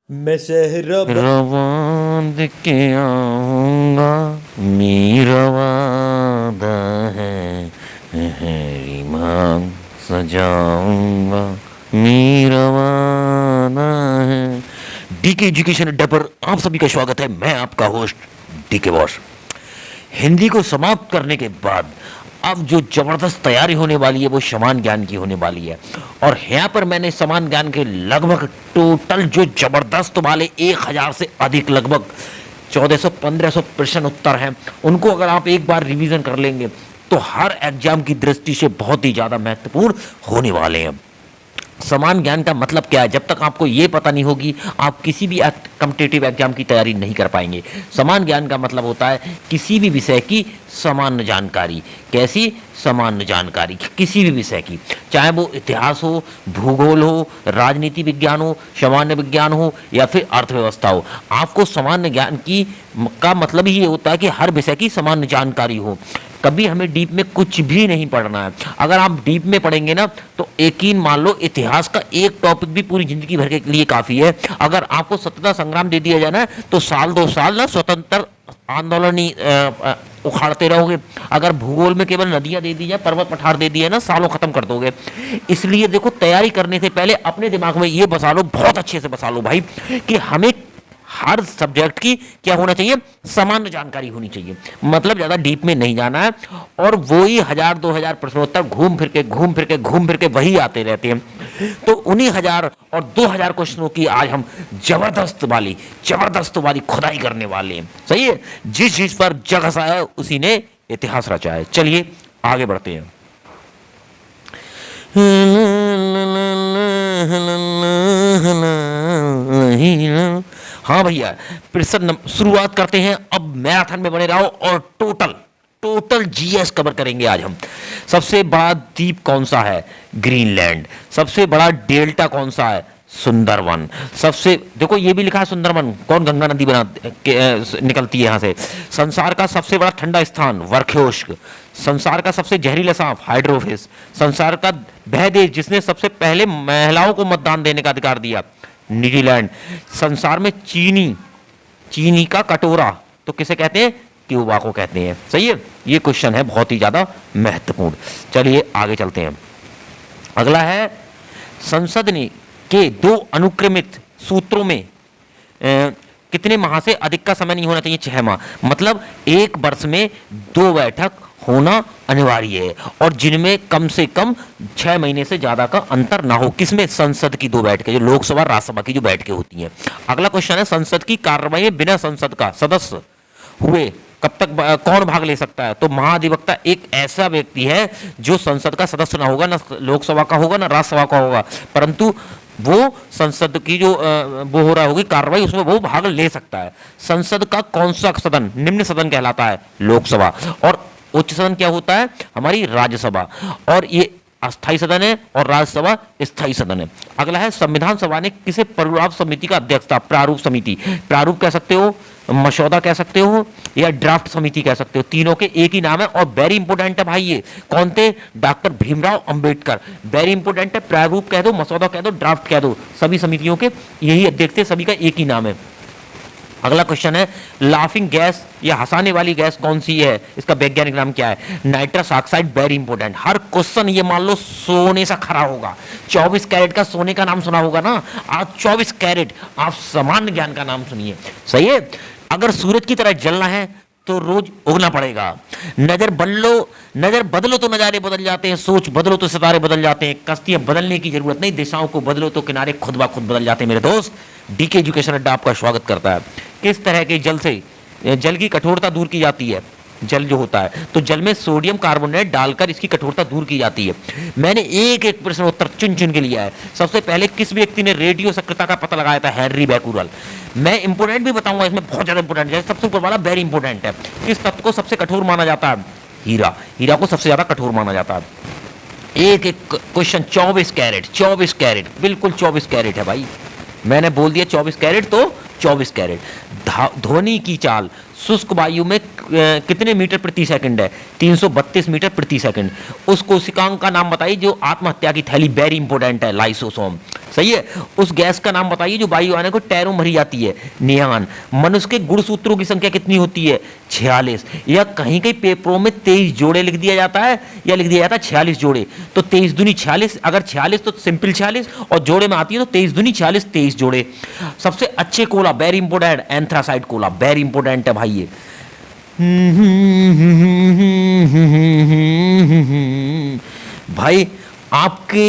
मैं सहरा रवान के आऊँगा मेरा वादा है मेरी मांग सजाऊँगा मेरा वादा है। डीके एजुकेशन अड्डा पर आप सभी का स्वागत है। मैं आपका होस्ट डीके बॉस। हिंदी को समाप्त करने के बाद अब जो जबरदस्त तैयारी होने वाली है वो समान ज्ञान की होने वाली है। और यहाँ पर मैंने समान ज्ञान के लगभग टोटल जो जबरदस्त वाले 1000 से अधिक लगभग 1400-1500 प्रश्न उत्तर हैं, उनको अगर आप एक बार रिवीजन कर लेंगे तो हर एग्जाम की दृष्टि से बहुत ही ज़्यादा महत्वपूर्ण होने वाले हैं। समान ज्ञान का मतलब क्या है? जब तक आपको ये पता नहीं होगी आप किसी भी कॉम्पिटिटिव एग्जाम की तैयारी नहीं कर पाएंगे। समान ज्ञान का मतलब होता है किसी भी विषय की समान जानकारी। कैसी? समान जानकारी किसी भी विषय की, चाहे वो इतिहास हो, भूगोल हो, राजनीति विज्ञान हो, सामान्य विज्ञान हो या फिर अर्थव्यवस्था हो। आपको सामान्य ज्ञान की का मतलब ही ये होता है कि हर विषय की सामान्य जानकारी हो। कभी हमें डीप में कुछ भी नहीं पढ़ना है। अगर आप डीप में पढ़ेंगे ना तो यकीन मान लो इतिहास का एक टॉपिक भी पूरी जिंदगी भर के लिए काफी है। अगर आपको स्वतंत्रता संग्राम दे दिया जाए ना तो साल 2 साल ना स्वतंत्र आंदोलन ही उखाड़ते रहोगे। अगर भूगोल में केवल नदियां दे दी जाए, पर्वत पठार दे दिया ना, सालों खत्म कर दोगे। इसलिए देखो, तैयारी करने से पहले अपने दिमाग में ये बसा लो, बहुत अच्छे से बसा लो भाई, कि हमें हर सब्जेक्ट की क्या होना चाहिए? सामान्य जानकारी होनी चाहिए। मतलब ज्यादा डीप में नहीं जाना है। और वही 1000-2000 प्रश्नोत्तर घूम फिर के वही आते रहते हैं। तो उन्हीं 1000 और 2000 क्वेश्चनों की आज हम जबरदस्त वाली खुदाई करने वाले हैं। सही है? जिस चीज पर जग हंसाया है उसी ने इतिहास रचा है। चलिए आगे बढ़ते हैं। हाँ भैया, प्रश्न शुरुआत करते हैं। अब मैराथन में बने रहो और टोटल जीएस कवर करेंगे आज हम। सबसे बड़ा द्वीप कौन सा है? ग्रीनलैंड। सबसे बड़ा डेल्टा कौन सा है? सुंदरवन। सबसे देखो ये भी लिखा है सुंदरवन, कौन गंगा नदी निकलती है यहाँ से। संसार का सबसे बड़ा ठंडा स्थान वर्खोष्क। संसार का सबसे जहरीला सांप हाइड्रोफिस। संसार का वह देश जिसने सबसे पहले महिलाओं को मतदान देने का अधिकार दिया, न्यूजीलैंड। संसार में चीनी का कटोरा तो किसे कहते हैं? क्यूबा को कहते हैं। सही है? ये क्वेश्चन है बहुत ही ज्यादा महत्वपूर्ण। चलिए आगे चलते हैं। अगला है, संसद ने के 2 अनुक्रमित सूत्रों में कितने माह से अधिक का समय नहीं होना चाहिए? 6 माह। मतलब एक वर्ष में 2 बैठक होना अनिवार्य है और जिनमें कम से कम 6 महीने से ज्यादा का अंतर ना हो। किसमें? संसद की 2 बैठकें, जो लोकसभा राज्यसभा की जो बैठकें होती हैं। अगला क्वेश्चन है, संसद की कार्यवाही में बिना संसद का सदस्य हुए कब तक कौन भाग ले सकता है? तो महाधिवक्ता एक ऐसा व्यक्ति है जो संसद का सदस्य ना होगा, ना लोकसभा का होगा, ना राज्यसभा का होगा, परंतु वो संसद की जो वो हो रहा होगी कार्रवाई, उसमें वो भाग ले सकता है। संसद का कौन सा सदन निम्न सदन कहलाता है? लोकसभा। और उच्च सदन क्या होता है? हमारी राज्यसभा। और ये अस्थायी सदन है और राज्यसभा स्थायी सदन है। अगला है, संविधान सभा ने किसे प्रारूप समिति का अध्यक्ष था? प्रारूप समिति। प्रारूप कह सकते हो, मसौदा कह सकते हो या ड्राफ्ट समिति कह सकते हो। तीनों के एक ही नाम है और वेरी इंपोर्टेंट है भाई। ये कौन थे? Doctor Bhimrao Ambedkar. Very important है। प्रारूप कह दो, मसौदा कह दो, ड्राफ्ट कह दो, सभी समितियों के यही अध्यक्ष थे, सभी का एक ही नाम है। अगला क्वेश्चन है, लाफिंग गैस या हंसाने वाली गैस कौन सी है? इसका वैज्ञानिक नाम क्या है? Nitrous oxide. Very important. हर क्वेश्चन ये मान लो सोने से खरा होगा। 24 कैरेट का सोने का नाम सुना होगा ना, आज 24 कैरेट आप सामान्य ज्ञान का नाम सुनिए। सही है? अगर सूरज की तरह जलना है तो रोज उगना पड़ेगा। नजर बदलो तो नजारे बदल जाते हैं, सोच बदलो तो सितारे बदल जाते हैं। कश्तियां बदलने की जरूरत नहीं, दिशाओं को बदलो तो किनारे खुद ब खुद बदल जाते हैं। मेरे दोस्त, डीके एजुकेशन अड्डा आपका स्वागत करता है। किस तरह के जल की कठोरता दूर की जाती है? जल जो होता है तो जल में सोडियम कार्बोनेट डालकर इसकी कठोरता दूर की जाती है। मैंने एक प्रश्न उत्तर चुन के लिया है। सबसे पहले किस व्यक्ति ने रेडियो सक्रियता का पता लगाया था? Henry Becquerel. मैं इंपोर्टेंट भी बताऊंगा, इसमें बहुत ज्यादा इंपोर्टेंट है। सबसे ऊपर वाला वेरी इंपोर्टेंट है। किस तत्व को सबसे कठोर माना जाता है? हीरा को सबसे ज्यादा कठोर माना जाता है। एक क्वेश्चन 24 कैरेट बिल्कुल 24 कैरेट है भाई। मैंने बोल दिया 24 कैरेट तो 24 कैरेट। ध्वनि की चाल शुष्क वायु में कितने मीटर प्रति सेकंड है? 332 मीटर प्रति सेकंड। उस कोशिकांग का नाम बताइए जो आत्महत्या की थैली, वेरी इंपोर्टेंट है, लाइसोसोम। सही है। उस गैस का नाम बताइए जो वायुयान को टैरों भरी जाती है, नियान। मनुष्य के गुणसूत्रों की संख्या कितनी होती है? 46। या कहीं कहीं पेपरों में 23 जोड़े लिख दिया जाता है या लिख दिया जाता है 46 जोड़े। तो 23 दूनी 46, अगर 46 तो सिंपल 46 और जोड़े में आती है तो 23 दूनी 40, 23 जोड़े। सबसे अच्छे Cola, very important, anthracite Cola, very important है भाई ये। भाई आपके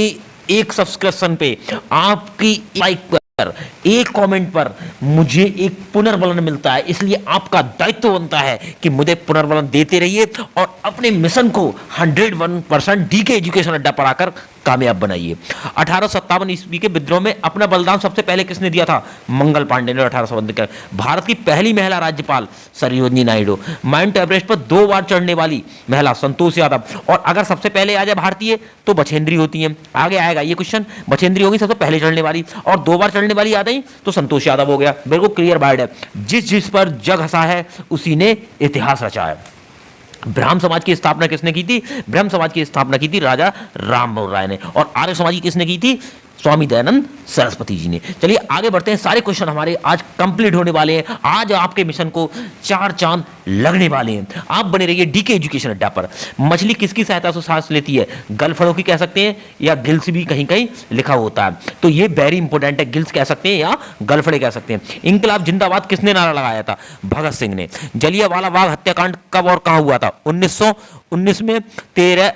एक सब्सक्रिप्शन पे, आपकी लाइक पर, एक कमेंट पर मुझे एक पुनर्बलन मिलता है, इसलिए आपका दायित्व बनता है कि मुझे पुनर्बलन देते रहिए और अपने मिशन को 101% डीके एजुकेशन अड्डा पढ़ाकर कामयाब बनाइए। 1857 ईस्वी के विद्रोह में अपना बलिदान सबसे पहले किसने दिया था? मंगल पांडे ने 1857। भारत की पहली महिला राज्यपाल सरोजिनी नायडू। माउंट एवरेस्ट पर 2 बार चढ़ने वाली महिला संतोष यादव। और अगर सबसे पहले आ जाए भारतीय तो बछेंद्री होती है। आगे आएगा ये क्वेश्चन, बछेंद्री होगी सबसे पहले चढ़ने वाली, और 2 बार चढ़ने वाली आ गई तो संतोष यादव हो गया। बिल्कुल क्लियर बाइड है। जिस पर जग हंसा है उसी ने इतिहास रचा है। ब्राह्म समाज की स्थापना किसने की थी? ब्रह्म समाज की स्थापना की थी राजा राम मोहन राय ने। और आर्य समाज की किसने की थी? स्वामी दयानंद सरस्वती जी ने। चलिए आगे बढ़ते हैं। सारे क्वेश्चन हमारे आज कंप्लीट होने वाले हैं। आज आपके मिशन को 4 चांद लगने वाले हैं। आप बने रहिए डीके एजुकेशन अड्डा पर। मछली किसकी सहायता से सांस लेती है? गलफड़ों की कह सकते हैं या गिल्स भी कहीं कहीं लिखा होता है, तो ये वेरी इंपॉर्टेंट है। गिल्स कह सकते हैं या गलफड़े कह सकते हैं। इंकलाब जिंदाबाद किसने नारा लगाया था? भगत सिंह ने। जलियांवाला बाग हत्याकांड कब और कहां हुआ था? 1919 में 13,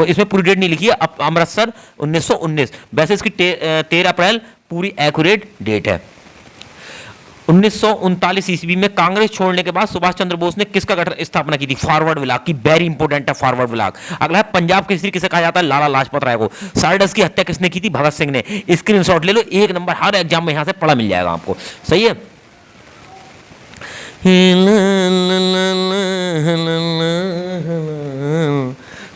इसमें पूरी डेट नहीं लिखी है, अमृतसर 1919। वैसे इसकी 13 अप्रैल पूरी एक्यूरेट डेट है। 1939 ईस्वी में कांग्रेस छोड़ने के बाद सुभाष चंद्र बोस ने किसका गठन स्थापना की थी? फॉरवर्ड ब्लॉक की। वेरी इंपॉर्टेंट है फॉरवर्ड ब्लॉक। अगला है पंजाब केसरी किसे कहा जाता है? लाला लाजपत राय को। सारडस की हत्या किसने की थी? भगत सिंह ने। स्क्रीनशॉट ले लो, 1 नंबर हर एग्जाम में यहां से पढ़ा मिल जाएगा आपको। सही है।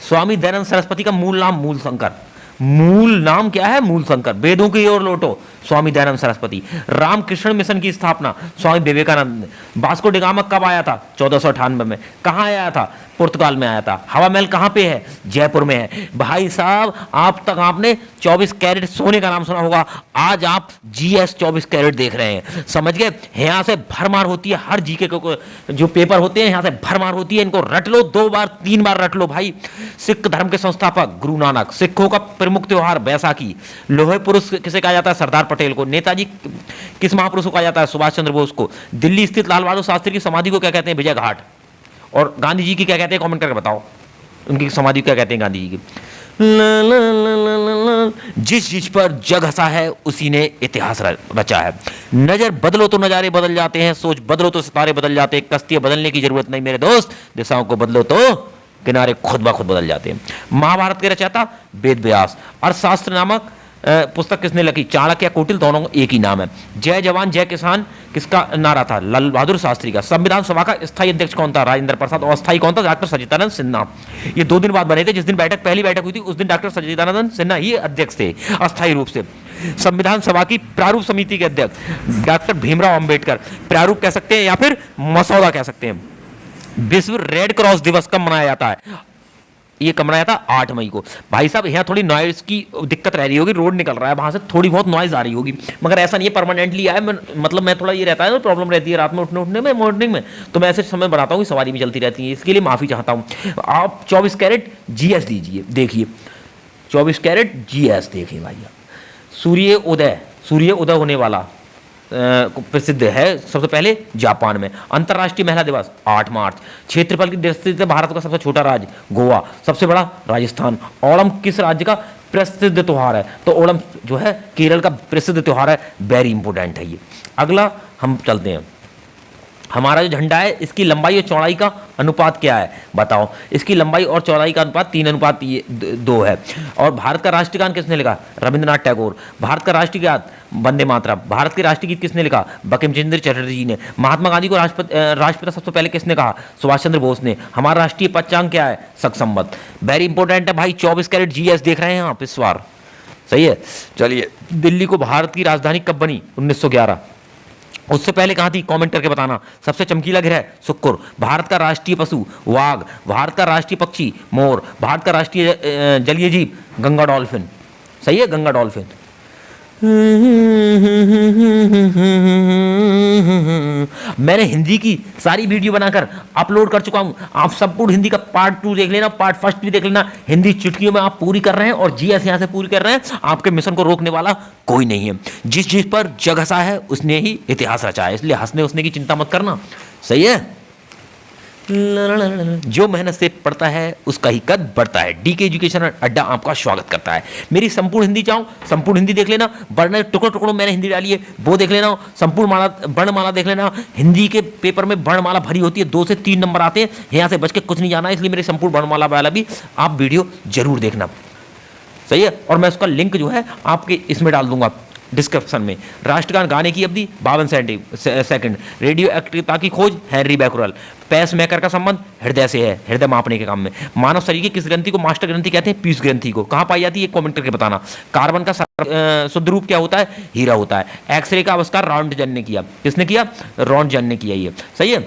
स्वामी दयानंद सरस्वती का मूल नाम मूलशंकर। मूल नाम क्या है? मूलशंकर। वेदों की ओर लौटो, स्वामी दयानंद सरस्वती। रामकृष्ण मिशन की स्थापना स्वामी विवेकानंद ने। वास्को डी गामा कब आया था? 1498 में। कहाँ आया था? पुर्तगाल में आया था। हवा महल कहाँ पे है? जयपुर में है। भाई साहब आप तक आपने 24 कैरेट सोने का नाम सुना होगा, आज आप जीएस 24 कैरेट देख रहे हैं। समझ गए? यहाँ से भरमार होती है हर जीके को, जो पेपर होते हैं यहाँ से भरमार होती है। इनको रट लो, 2 बार 3 बार रट लो भाई। सिख धर्म के संस्थापक गुरु नानक। सिखों का प्रमुख त्योहार बैसाखी। लोहे पुरुष किसे कहा जाता है? सरदार पटेल को। नेताजी किस महापुरुष को कहा जाता है? सुभाष चंद्र बोस को। दिल्ली स्थित लाल बहादुर शास्त्री की समाधि को क्या कहते हैं? विजय घाट। और गांधी जी की क्या कहते हैं? कमेंट करके बताओ, उनकी समाधि क्या कहते हैं गांधी जी की? जिस पर जग हंसा है उसी ने इतिहास रचा है। नजर बदलो तो नजारे बदल जाते हैं, सोच बदलो तो सितारे बदल जाते हैं। कश्तियां बदलने की जरूरत नहीं मेरे दोस्त, दिशाओं को बदलो तो किनारे खुद ब खुद बदल जाते हैं। महाभारत के रचयिता वेद व्यास। अर्थशास्त्र नामक पुस्तक किसने लिखी? चाणक्य या कौटिल्य, दोनों एक ही नाम है। जय जवान जय किसान किसका नारा था? लाल बहादुर शास्त्री का। संविधान सभा का स्थायी अध्यक्ष कौन था? राजेंद्र प्रसाद। और अस्थायी कौन था? डॉक्टर सच्चिदानंद सिन्हा। ये 2 दिन बाद बने थे। जिस दिन पहली बैठक हुई थी उस दिन डॉक्टर सच्चिदानंद सिन्हा ही अध्यक्ष थे अस्थायी रूप से। संविधान सभा की प्रारूप समिति के अध्यक्ष डॉक्टर भीमराव अंबेडकर। प्रारूप कह सकते हैं या फिर मसौदा कह सकते हैं। विश्व रेड क्रॉस दिवस कब मनाया जाता है? ये कब मनाया था? 8 मई को। भाई साहब यहाँ थोड़ी नॉइज की दिक्कत रह रही होगी, रोड निकल रहा है, वहां से थोड़ी बहुत नॉइज आ रही होगी, मगर ऐसा नहीं है परमानेंटली आया। मतलब मैं थोड़ा ये रहता है ना, प्रॉब्लम रहती है रात में उठने में, मॉर्निंग में, तो मैं ऐसे समय बनाता हूँ, सवारी भी चलती रहती है, इसके लिए माफी चाहता हूँ। आप 24 कैरेट जीएस दीजिए, देखिए 24 कैरेट जीएस देखिए भाई। सूर्य उदय होने वाला प्रसिद्ध है सबसे पहले जापान में। अंतर्राष्ट्रीय महिला दिवस 8 मार्च। क्षेत्रफल की दृष्टि से भारत का सबसे छोटा राज्य गोवा, सबसे बड़ा राजस्थान। ओणम किस राज्य का प्रसिद्ध त्योहार है? तो ओणम जो है केरल का प्रसिद्ध त्योहार है। वेरी इंपॉर्टेंट है ये। अगला हम चलते हैं। हमारा जो झंडा है इसकी लंबाई और चौड़ाई का अनुपात क्या है? बताओ। इसकी लंबाई और चौड़ाई का अनुपात 3:2 है। और भारत का राष्ट्रीय गान किसने लिखा? रविंद्रनाथ टैगोर। भारत का राष्ट्रीय गीत वंदे मातरम। भारत के राष्ट्रीय गीत किसने लिखा? बंकिम चंद्र चटर्जी जी ने। महात्मा गांधी को राष्ट्रपिता सबसे पहले किसने कहा? सुभाष चंद्र बोस ने। हमारा राष्ट्रीय पंचांग क्या है? शक संवत। वेरी इंपॉर्टेंट है भाई। 24 कैरेट जीएस देख रहे हैं आप इस बार, सही है। चलिए, दिल्ली को भारत की राजधानी कब बनी? 1911। उससे पहले कहाँ थी? कमेंट करके बताना। सबसे चमकीला ग्रह शुक्र। भारत का राष्ट्रीय पशु वाघ। भारत का राष्ट्रीय पक्षी मोर। भारत का राष्ट्रीय जलीय जीव गंगा डॉल्फिन। सही है, गंगा डॉल्फिन। मैंने हिंदी की सारी वीडियो बनाकर अपलोड कर चुका हूं। आप संपूर्ण हिंदी का पार्ट 2 देख लेना, पार्ट फर्स्ट भी देख लेना। हिंदी चुटकियों में आप पूरी कर रहे हैं और जीएस यहां से पूरी कर रहे हैं। आपके मिशन को रोकने वाला कोई नहीं है। जिस चीज पर जग हंसा है उसने ही इतिहास रचा है, इसलिए हंसने उसने की चिंता मत करना। सही है। जो मेहनत से पढ़ता है उसका ही कद बढ़ता है। डीके एजुकेशन अड्डा आपका स्वागत करता है। मेरी संपूर्ण हिंदी चाहो, संपूर्ण हिंदी देख लेना। वर्ण टुकड़ों टुकड़ों मैंने हिंदी डाली है, वो देख लेना। संपूर्ण माला, वर्णमाला देख लेना। हिंदी के पेपर में वर्णमाला भरी होती है, 2 से 3 नंबर आते हैं। यहाँ से बच के कुछ नहीं जाना है, इसलिए मेरी संपूर्ण वर्णमाला वाला भी आप वीडियो जरूर देखना। सही है। और मैं उसका लिंक जो है आपके इसमें डाल दूंगा डिस्क्रिप्शन में। राष्ट्रगान गाने की अवधि 52 सेकंड। रेडियो एक्टिवता की खोज हेनरी बैकुरल। पैस मेकर का संबंध हृदय से है, हृदय मापने के काम में। मानव शरीर की किस ग्रंथि को मास्टर ग्रंथि कहते हैं? पीयूष ग्रंथि को। कहाँ पाई जाती है? कमेंट करके बताना। कार्बन का शुद्ध रूप क्या होता है? हीरा होता है। एक्सरे का आविष्कार रॉन्टजन ने किया। किसने किया? रॉन्टजन ने किया। ये सही है।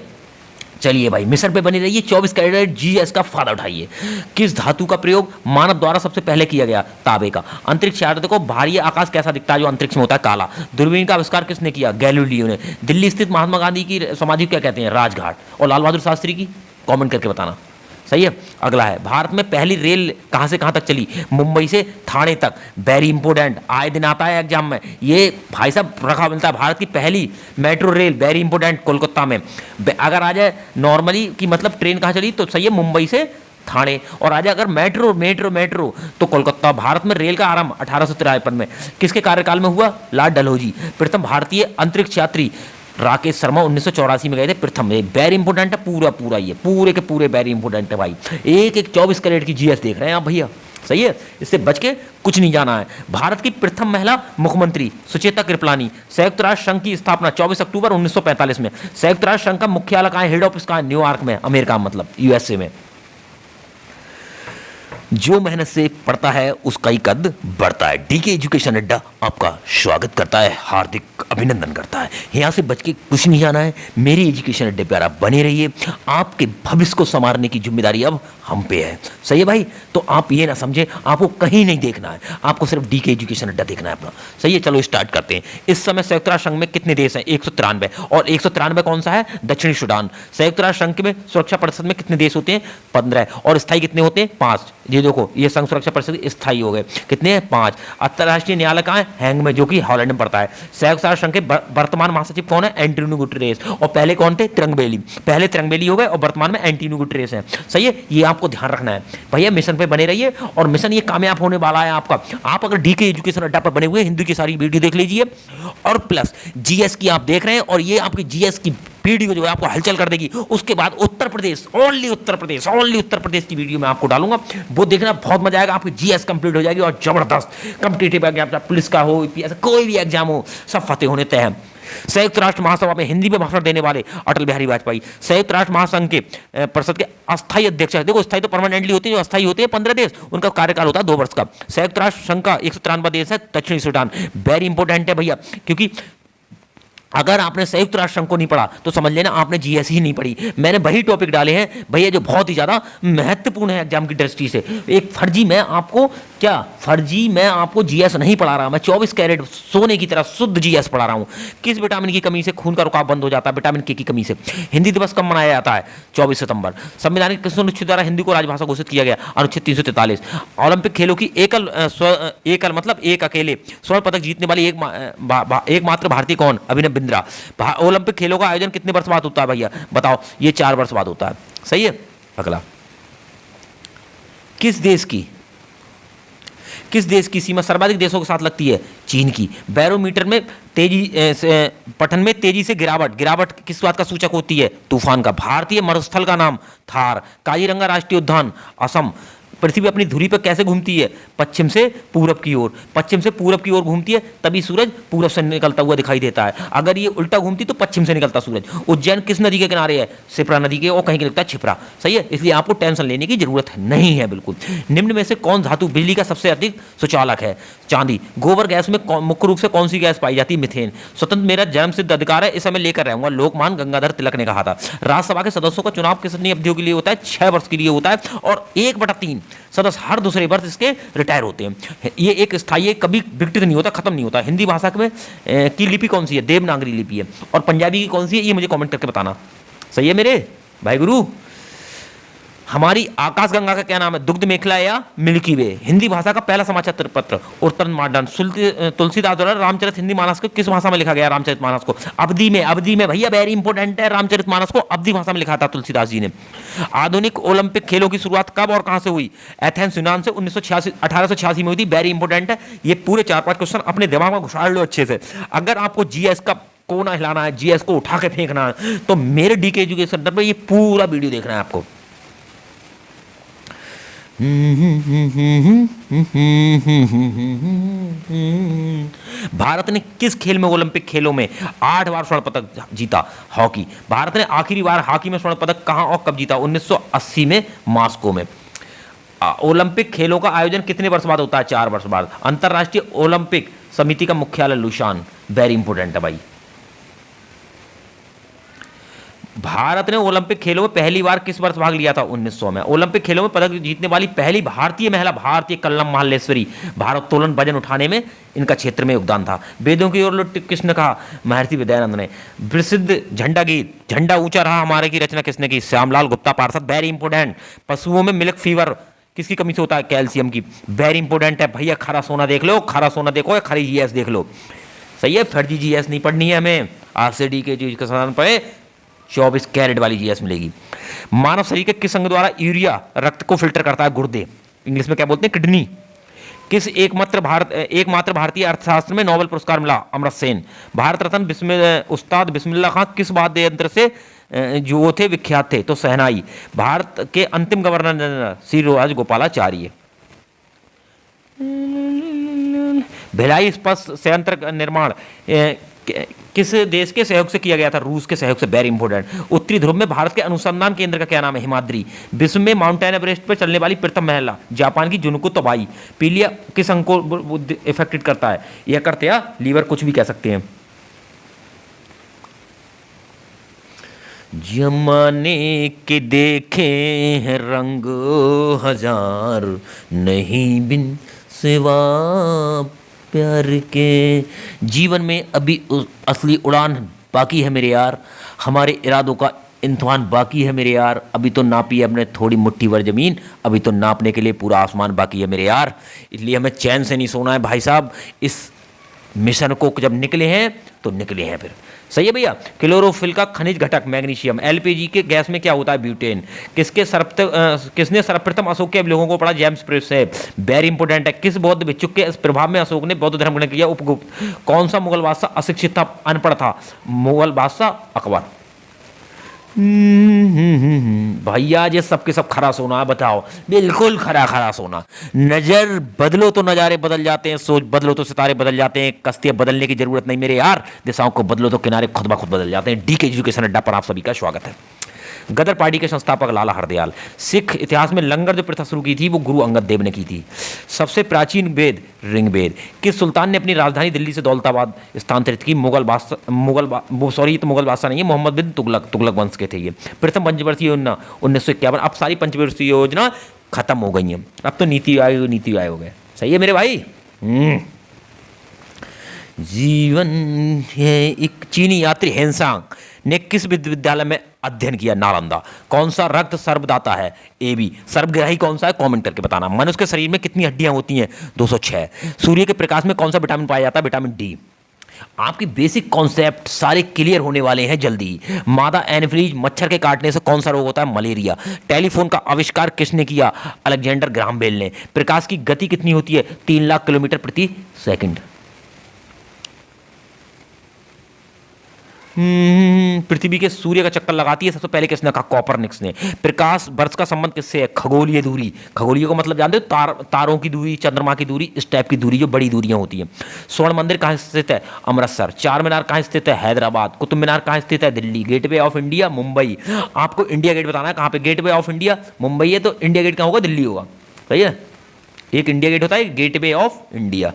चलिए भाई, मिशन पे बने रहिए। 24 कैरेट जीएस का फायदा उठाइए। किस धातु का प्रयोग मानव द्वारा सबसे पहले किया गया? तांबे का। अंतरिक्ष यात्री को बाहरी आकाश कैसा दिखता है? जो अंतरिक्ष में होता है काला। दूरबीन का आविष्कार किसने किया? गैलीलियो ने। दिल्ली स्थित महात्मा गांधी की समाधि क्या कहते हैं? राजघाट। और लाल बहादुर शास्त्री की? कमेंट करके बताना। सही है। अगला है, भारत में पहली रेल कहां से कहां तक चली? मुंबई से थाने तक। वेरी इंपोर्टेंट, आए दिन आता है एग्जाम में ये भाई साहब, रखा मिलता है। भारत की पहली metro rail, very important, Kolkata में। अगर आ जाए नॉर्मली की मतलब ट्रेन कहां चली तो सही है, मुंबई से थाने। और आ जाए अगर मेट्रो मेट्रो मेट्रो तो कोलकाता। भारत में रेल का आरंभ 1853 में किसके कार्यकाल में हुआ? लॉर्ड डलहौजी। प्रथम भारतीय अंतरिक्ष यात्री राकेश शर्मा 1984 में गए थे। प्रथम। ये वेरी इंपोर्टेंट है, पूरा ये पूरे के पूरे वेरी इंपोर्टेंट है भाई। एक 24 कैरेट की जीएस देख रहे हैं आप भैया। सही है। इससे बच के कुछ नहीं जाना है। भारत की प्रथम महिला मुख्यमंत्री सुचेता कृपलानी। संयुक्त राष्ट्र संघ की स्थापना 24 अक्टूबर 1945 में। संयुक्त राष्ट्र संघ का मुख्यालय कहाँ है? हेड ऑफिस कहाँ है? न्यूयॉर्क में, अमेरिका मतलब यूएसए में। जो मेहनत से पढ़ता है उसका ही कद बढ़ता है। डीके एजुकेशन अड्डा आपका स्वागत करता है, हार्दिक अभिनंदन करता है। यहाँ से बच के कुछ नहीं जाना है। मेरी एजुकेशन अड्डे पे आप बने रहिए। आपके भविष्य को संवारने की जिम्मेदारी अब हम पे है। सही है भाई। तो आप ये ना समझे आपको कहीं नहीं देखना है, आपको सिर्फ डीके एजुकेशन अड्डा देखना है अपना। सही है। चलो स्टार्ट करते हैं। इस समय संयुक्त राष्ट्र संघ में कितने देश हैं? 193। और 193 कौन सा है? दक्षिणी सूडान। संयुक्त राष्ट्र संघ में सुरक्षा परिषद में कितने देश होते हैं? 15। और स्थायी कितने होते हैं? 5। ये देखो, ये संघ सुरक्षा परिषद स्थायी हो गए। कितने हैं? 5। अंतर्राष्ट्रीय न्यायालय कहाँ है? हैंग में, जो कि हॉलैंड में पड़ता है। संयुक्त राष्ट्र संघ के वर्तमान महासचिव कौन है? Antonio Guterres. और पहले कौन थे? तिरंगबेली। पहले तिरंगबेली हो गए और वर्तमान में एंटोनियो गुटेरेस है। सही है। ये आपको ध्यान रखना है भैया। मिशन पे बने रहिए और मिशन ये कामयाब होने वाला है आपका। आप अगर डीके एजुकेशन अड्डा पर बने हुए हिंदी की सारी वीडियो देख लीजिए और प्लस जीएस की आप देख रहे हैं और ये आपकी जीएस की वीडियो जो है आपको हलचल कर देगी। उसके बाद उत्तर प्रदेश, ओनली उत्तर प्रदेश की वीडियो मैं आपको डालूंगा, वो देखना, बहुत मजा आएगा। आपकी जीएस कंप्लीट हो जाएगी और जबरदस्त कॉम्पिटिटिव एग्जाम, पुलिस का हो, कोई भी एग्जाम हो, सब फतेह होने तय है। संयुक्त राष्ट्र महासभा में हिंदी में भाषण देने वाले अटल बिहारी वाजपेयी। संयुक्त राष्ट्र महासंघ के परिषद के अस्थायी अध्यक्ष है। देखो, स्थायी तो परमानेंटली होते हैं, जो अस्थायी होते हैं 15 देश, उनका कार्यकाल होता है 2 वर्ष का। संयुक्त राष्ट्र संघ का 193वां देश है दक्षिणी सूडान। वेरी इंपॉर्टेंट है भैया, क्योंकि अगर आपने संयुक्त राष्ट्र संघ को नहीं पढ़ा तो समझ लेना आपने जीएस ही नहीं पढ़ी। मैंने वही टॉपिक डाले हैं भैया जो बहुत ही ज़्यादा महत्वपूर्ण है एग्जाम की दृष्टि से। एक फर्जी मैं आपको जीएस नहीं पढ़ा रहा, मैं 24 कैरेट सोने की तरह शुद्ध जीएस पढ़ा रहा हूँ। किस विटामिन की कमी से खून का रुकाव बंद हो जाता है? विटामिन के की कमी से। हिंदी दिवस कब मनाया जाता है? 24 सितंबर। संवैधानिक किस अनुच्छेद द्वारा हिंदी को राजभाषा घोषित किया गया? अनुच्छेद 343। ओलंपिक खेलों की एकल मतलब एक अकेले स्वर्ण पदक जीतने वाली एकमात्र भारतीय कौन? अभिनव बिंद्रा। ओलंपिक खेलों का आयोजन कितने वर्ष बाद होता है भैया? बताओ। ये 4 वर्ष बाद होता है। सही है। अगला, किस देश की सीमा सर्वाधिक देशों के साथ लगती है? चीन की। बैरोमीटर में पठन में तेजी से गिरावट किस बात का सूचक होती है? तूफान का। भारतीय मरुस्थल का नाम? थार। काजीरंगा राष्ट्रीय उद्यान? असम। पृथ्वी अपनी धुरी पर कैसे घूमती है? पश्चिम से पूरब की ओर। पश्चिम से पूरब की ओर घूमती है, तभी सूरज पूरब से निकलता हुआ दिखाई देता है। अगर ये उल्टा घूमती तो पश्चिम से निकलता सूरज। उज्जैन किस नदी के किनारे है? शिप्रा नदी के, और कहीं के लगता है छिपरा। सही है। इसलिए आपको टेंशन लेने की जरूरत नहीं है बिल्कुल। निम्न में से कौन धातु बिजली का सबसे अधिक सुचालक है? चांदी। गोबर गैस में मुख्य रूप से कौन सी गैस पाई जाती है? मिथेन। स्वतंत्र मेरा जन्म सिद्ध अधिकार है, इसे मैं लेकर रहूंगा, लोकमान गंगाधर तिलक ने कहा था। राज्यसभा के सदस्यों का चुनाव कितनी अवधियों के लिए होता है? 6 वर्ष के लिए होता है। और 1/3 सदस्य हर दूसरे वर्ष इसके रिटायर होते हैं। ये एक स्थायी है, कभी विघटित नहीं होता, खत्म नहीं होता। हिंदी भाषा में की लिपि कौन सी है? देवनागरी लिपि है। और पंजाबी की कौन सी है? ये मुझे कमेंट करके बताना। सही है मेरे भाई गुरु। हमारी आकाशगंगा का क्या नाम है? दुग्ध मेखला या मिल्की वे। हिंदी भाषा का पहला समाचार पत्र उत्तर मॉडर्न। तुलसीदास द्वारा रामचरित हिंदी मानस को किस भाषा में लिखा गया? रामचरित मानस को अवधी में। अवधी में भैया, वेरी इंपॉर्टेंट है। रामचरित मानस को अवधी भाषा में लिखा था तुलसीदास जी ने। आधुनिक ओलंपिक खेलों की शुरुआत कब और कहां से हुई? एथेंस यूनान से 1886 में हुई थी। वेरी इंपॉर्टेंट है। ये पूरे 4-5 क्वेश्चन अपने दिमाग में घुसाड़ लो अच्छे से। अगर आपको जीएस का कोना हिलाना है, जीएस को उठा के फेंकना है, तो मेरे डीके एजुकेशन सेंटर पर ये पूरा वीडियो देखना है आपको। भारत ने किस खेल में ओलंपिक खेलों में 8 बार स्वर्ण पदक जीता? हॉकी। भारत ने आखिरी बार हॉकी में स्वर्ण पदक कहां और कब जीता? 1980 में मॉस्को में। ओलंपिक खेलों का आयोजन कितने वर्ष बाद होता है? 4 वर्ष बाद। अंतरराष्ट्रीय ओलंपिक समिति का मुख्यालय लुसान। वेरी इंपोर्टेंट है भाई। भारत ने ओलंपिक खेलों में पहली बार किस वर्ष भाग लिया था? 1900 में। ओलंपिक खेलों में पदक जीतने वाली पहली भारतीय महिला भारतीय कल्लम महालेश्वरी। भारोत्तोलन वजन उठाने में इनका क्षेत्र में योगदान था। वेदों की ओर लौट किसने कहा? महर्षि विद्यानंद ने। प्रसिद्ध झंडा गीत झंडा ऊंचा रहा हमारे की रचना किसने की? श्यामलाल गुप्ता पार्षद। Very important. पशुओं में मिल्क फीवर किसकी कमी से होता है? कैल्शियम की। वेरी इंपोर्टेंट है भैया। खरा सोना देख लो, खरा सोना देखो या खरी जीएस देख लो। सही है। फर्जी जीएस नहीं पढ़नी है हमें। आरसीडी के चीज के साधन पे 24 कैरेट वाली जीएस मिलेगी। मानव शरीर के किस अंग द्वारा यूरिया रक्त को फिल्टर करता है? गुर्दे। इंग्लिश में क्या बोलते हैं? किडनी। किस एकमात्र भारतीय अर्थशास्त्र में नोबेल पुरस्कार मिला? अमर्त्य सेन। भारत रत्न उस्ताद बिस्मिल्लाह खां किस वाद्य यंत्र से जो वो थे विख्यात थे? तो शहनाई। भारत के अंतिम गवर्नर जनरल श्री राजगोपालाचारी। भिलाई इस्पात संयंत्र का निर्माण किस देश के सहयोग से किया गया था? रूस के सहयोग से। Very important. उत्तरी ध्रुव में भारत के अनुसंधान केंद्र का क्या नाम है? हिमाद्री। विश्व में माउंटेन एवरेस्ट पर चलने वाली प्रथम महिला? जापान की जुनुको तोबाई। पीलिया किस अंग को इफेक्टेड करता है? यह करते या लीवर, कुछ भी कह सकते हैं। जमाने के देखे हैं रंग हजार, नहीं बिन सिवा प्यार के। जीवन में अभी असली उड़ान बाकी है मेरे यार। हमारे इरादों का इम्तिहान बाकी है मेरे यार। अभी तो नापी है हमने थोड़ी मुट्ठी भर जमीन, अभी तो नापने के लिए पूरा आसमान बाकी है मेरे यार। इसलिए हमें चैन से नहीं सोना है भाई साहब। इस मिशन को जब निकले हैं तो निकले हैं फिर। सही है भैया। क्लोरोफिल का खनिज घटक मैग्नीशियम। एलपीजी के गैस में क्या होता है? ब्यूटेन। किसने सर्वप्रथम अशोक के अवलोकनों को पढ़ा? जेम्स प्रेस है। वेरी इंपोर्टेंट है। किस बौद्ध भिक्षुक के प्रभाव में अशोक ने बौद्ध धर्म ग्रहण किया? उपगुप्त। कौन सा मुगल बादशाह अशिक्षित था, अनपढ़ था? मुगल बादशाह अकबर। भैया ये सबके सब खरा सोना है। बताओ, बिल्कुल खरा खरा सोना। नजर बदलो तो नजारे बदल जाते हैं, सोच बदलो तो सितारे बदल जाते हैं। कश्तियां बदलने की जरूरत नहीं मेरे यार, दिशाओं को बदलो तो किनारे खुद ब खुद बदल जाते हैं। डीके एजुकेशन अड्डा पर आप सभी का स्वागत है। गदर पार्टी के संस्थापक लाला हरदयाल। सिख इतिहास में लंगर जो प्रथा शुरू की थी वो गुरु अंगद देव ने की थी। सबसे प्राचीन वेद ऋग्वेद। किस सुल्तान ने अपनी राजधानी दिल्ली से दौलताबाद स्थानांतरित की? मुगल बादशाह नहीं है, मोहम्मद बिन तुगलक वंश के थे ये। प्रथम पंचवर्षीय योजना 1951। अब सारी पंचवर्षीय योजना खत्म हो गई हैं, अब तो नीति आयोग है। सही है मेरे भाई। जीवन है एक चीनी यात्री हेनसांग ने किस विश्वविद्यालय में अध्ययन किया? नालंदा। कौन सा रक्त सर्वदाता है? AB। सर्वग्राही कौन सा है? कमेंट करके बताना। मनुष्य के शरीर में कितनी हड्डियां होती हैं? 206। सूर्य के प्रकाश में कौन सा विटामिन पाया जाता है? Vitamin D। आपकी बेसिक कॉन्सेप्ट सारे क्लियर होने वाले हैं जल्दी। मादा एनफ्लीज मच्छर के काटने से कौन सा रोग होता है? मलेरिया। टेलीफोन का आविष्कार किसने किया? अलेक्जेंडर ग्राहम बेल ने। प्रकाश की गति कितनी होती है? 3 लाख किलोमीटर प्रति सेकंड। पृथ्वी के सूर्य का चक्कर लगाती है सबसे पहले किसने कहा? कॉपरनिकस ने। प्रकाश वर्ष का संबंध किससे है? खगोलीय दूरी। खगोलीय को मतलब जानते हो? तारों की दूरी, चंद्रमा की दूरी, इस टाइप की दूरी जो बड़ी दूरियां होती हैं। स्वर्ण मंदिर कहाँ स्थित है? अमृतसर। चार मीनार कहाँ स्थित है? हैदराबाद। कुतुब मीनार कहाँ स्थित है? Delhi. Gateway of India? Mumbai. आपको इंडिया गेट बताना है कहाँ पे? गेटवे ऑफ इंडिया मुंबई है, तो इंडिया गेट कहाँ होगा? दिल्ली होगा। सही है। एक इंडिया गेट होता है, गेटवे ऑफ इंडिया।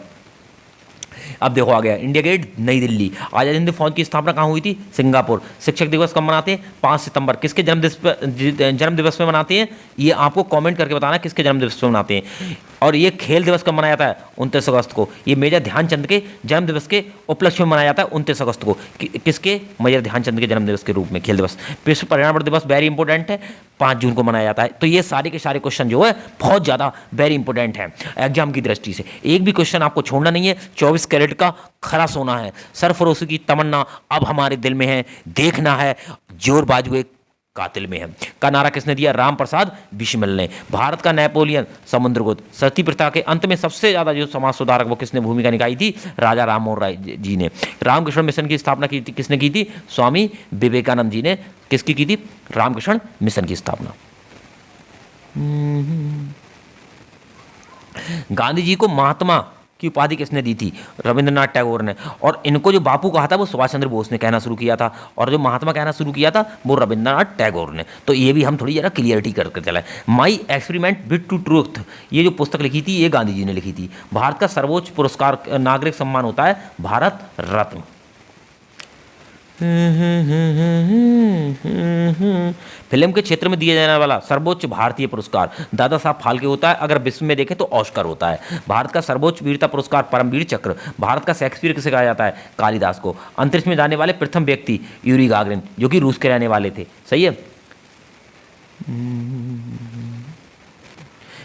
अब देखो आ गया इंडिया गेट नई दिल्ली। आजाद हिंद फौज की स्थापना कहाँ हुई थी? सिंगापुर। शिक्षक दिवस कब मनाते हैं? 5 सितंबर। किसके जन्म दिवस में मनाते हैं? ये आपको कमेंट करके बताना किसके जन्म दिवस में मनाते हैं। और ये खेल दिवस कब मनाया जाता है? 29 अगस्त को। ये मेजर ध्यानचंद के जन्म दिवस के उपलक्ष्य में मनाया जाता है 29 अगस्त को। किसके? मेजर ध्यानचंद के जन्म दिवस के रूप में खेल दिवस। विश्व पर्यावरण दिवस वेरी इंपॉर्टेंट है, 5 जून को मनाया जाता है। तो ये सारे के सारे क्वेश्चन जो है बहुत ज़्यादा वेरी इंपॉर्टेंट है एग्जाम की दृष्टि से। एक भी क्वेश्चन आपको छोड़ना नहीं है। 24 कैरेट का खरा सोना है, सरफरोशी की तमन्ना अब हमारे दिल में है, देखना है जोर बाजुए कातिल में है का नारा किसने दिया? राम प्रसाद बिस्मिल ने। भारत का नेपोलियन समुद्रगुप्त। सती प्रथा के अंत में सबसे ज्यादा जो समाज सुधारक वो किसने भूमिका निभाई थी? राजा राममोहन राय जी ने। रामकृष्ण मिशन की स्थापना की थी किसने की थी? स्वामी विवेकानंद जी ने। किसकी की थी? रामकृष्ण मिशन की स्थापना। गांधी जी को महात्मा की उपाधि किसने दी थी? रविंद्रनाथ टैगोर ने। और इनको जो बापू कहा था वो सुभाष चंद्र बोस ने कहना शुरू किया था, और जो महात्मा कहना शुरू किया था वो रविंद्रनाथ टैगोर ने। तो ये भी हम थोड़ी जरा क्लियरिटी करके चले। My experiment with two truth, ये जो पुस्तक लिखी थी ये गांधी जी ने लिखी थी। भारत का सर्वोच्च पुरस्कार नागरिक सम्मान होता है भारत रत्न। फिल्म के क्षेत्र में दिया जाने वाला सर्वोच्च भारतीय पुरस्कार दादा साहब फाल्के होता है। अगर विश्व में देखें तो ऑस्कर होता है। भारत का सर्वोच्च वीरता पुरस्कार परमवीर चक्र। भारत का शेक्सपियर किसे कहा जाता है? कालिदास को। अंतरिक्ष में जाने वाले प्रथम व्यक्ति यूरी गागरिन, जो कि रूस के रहने वाले थे। सही है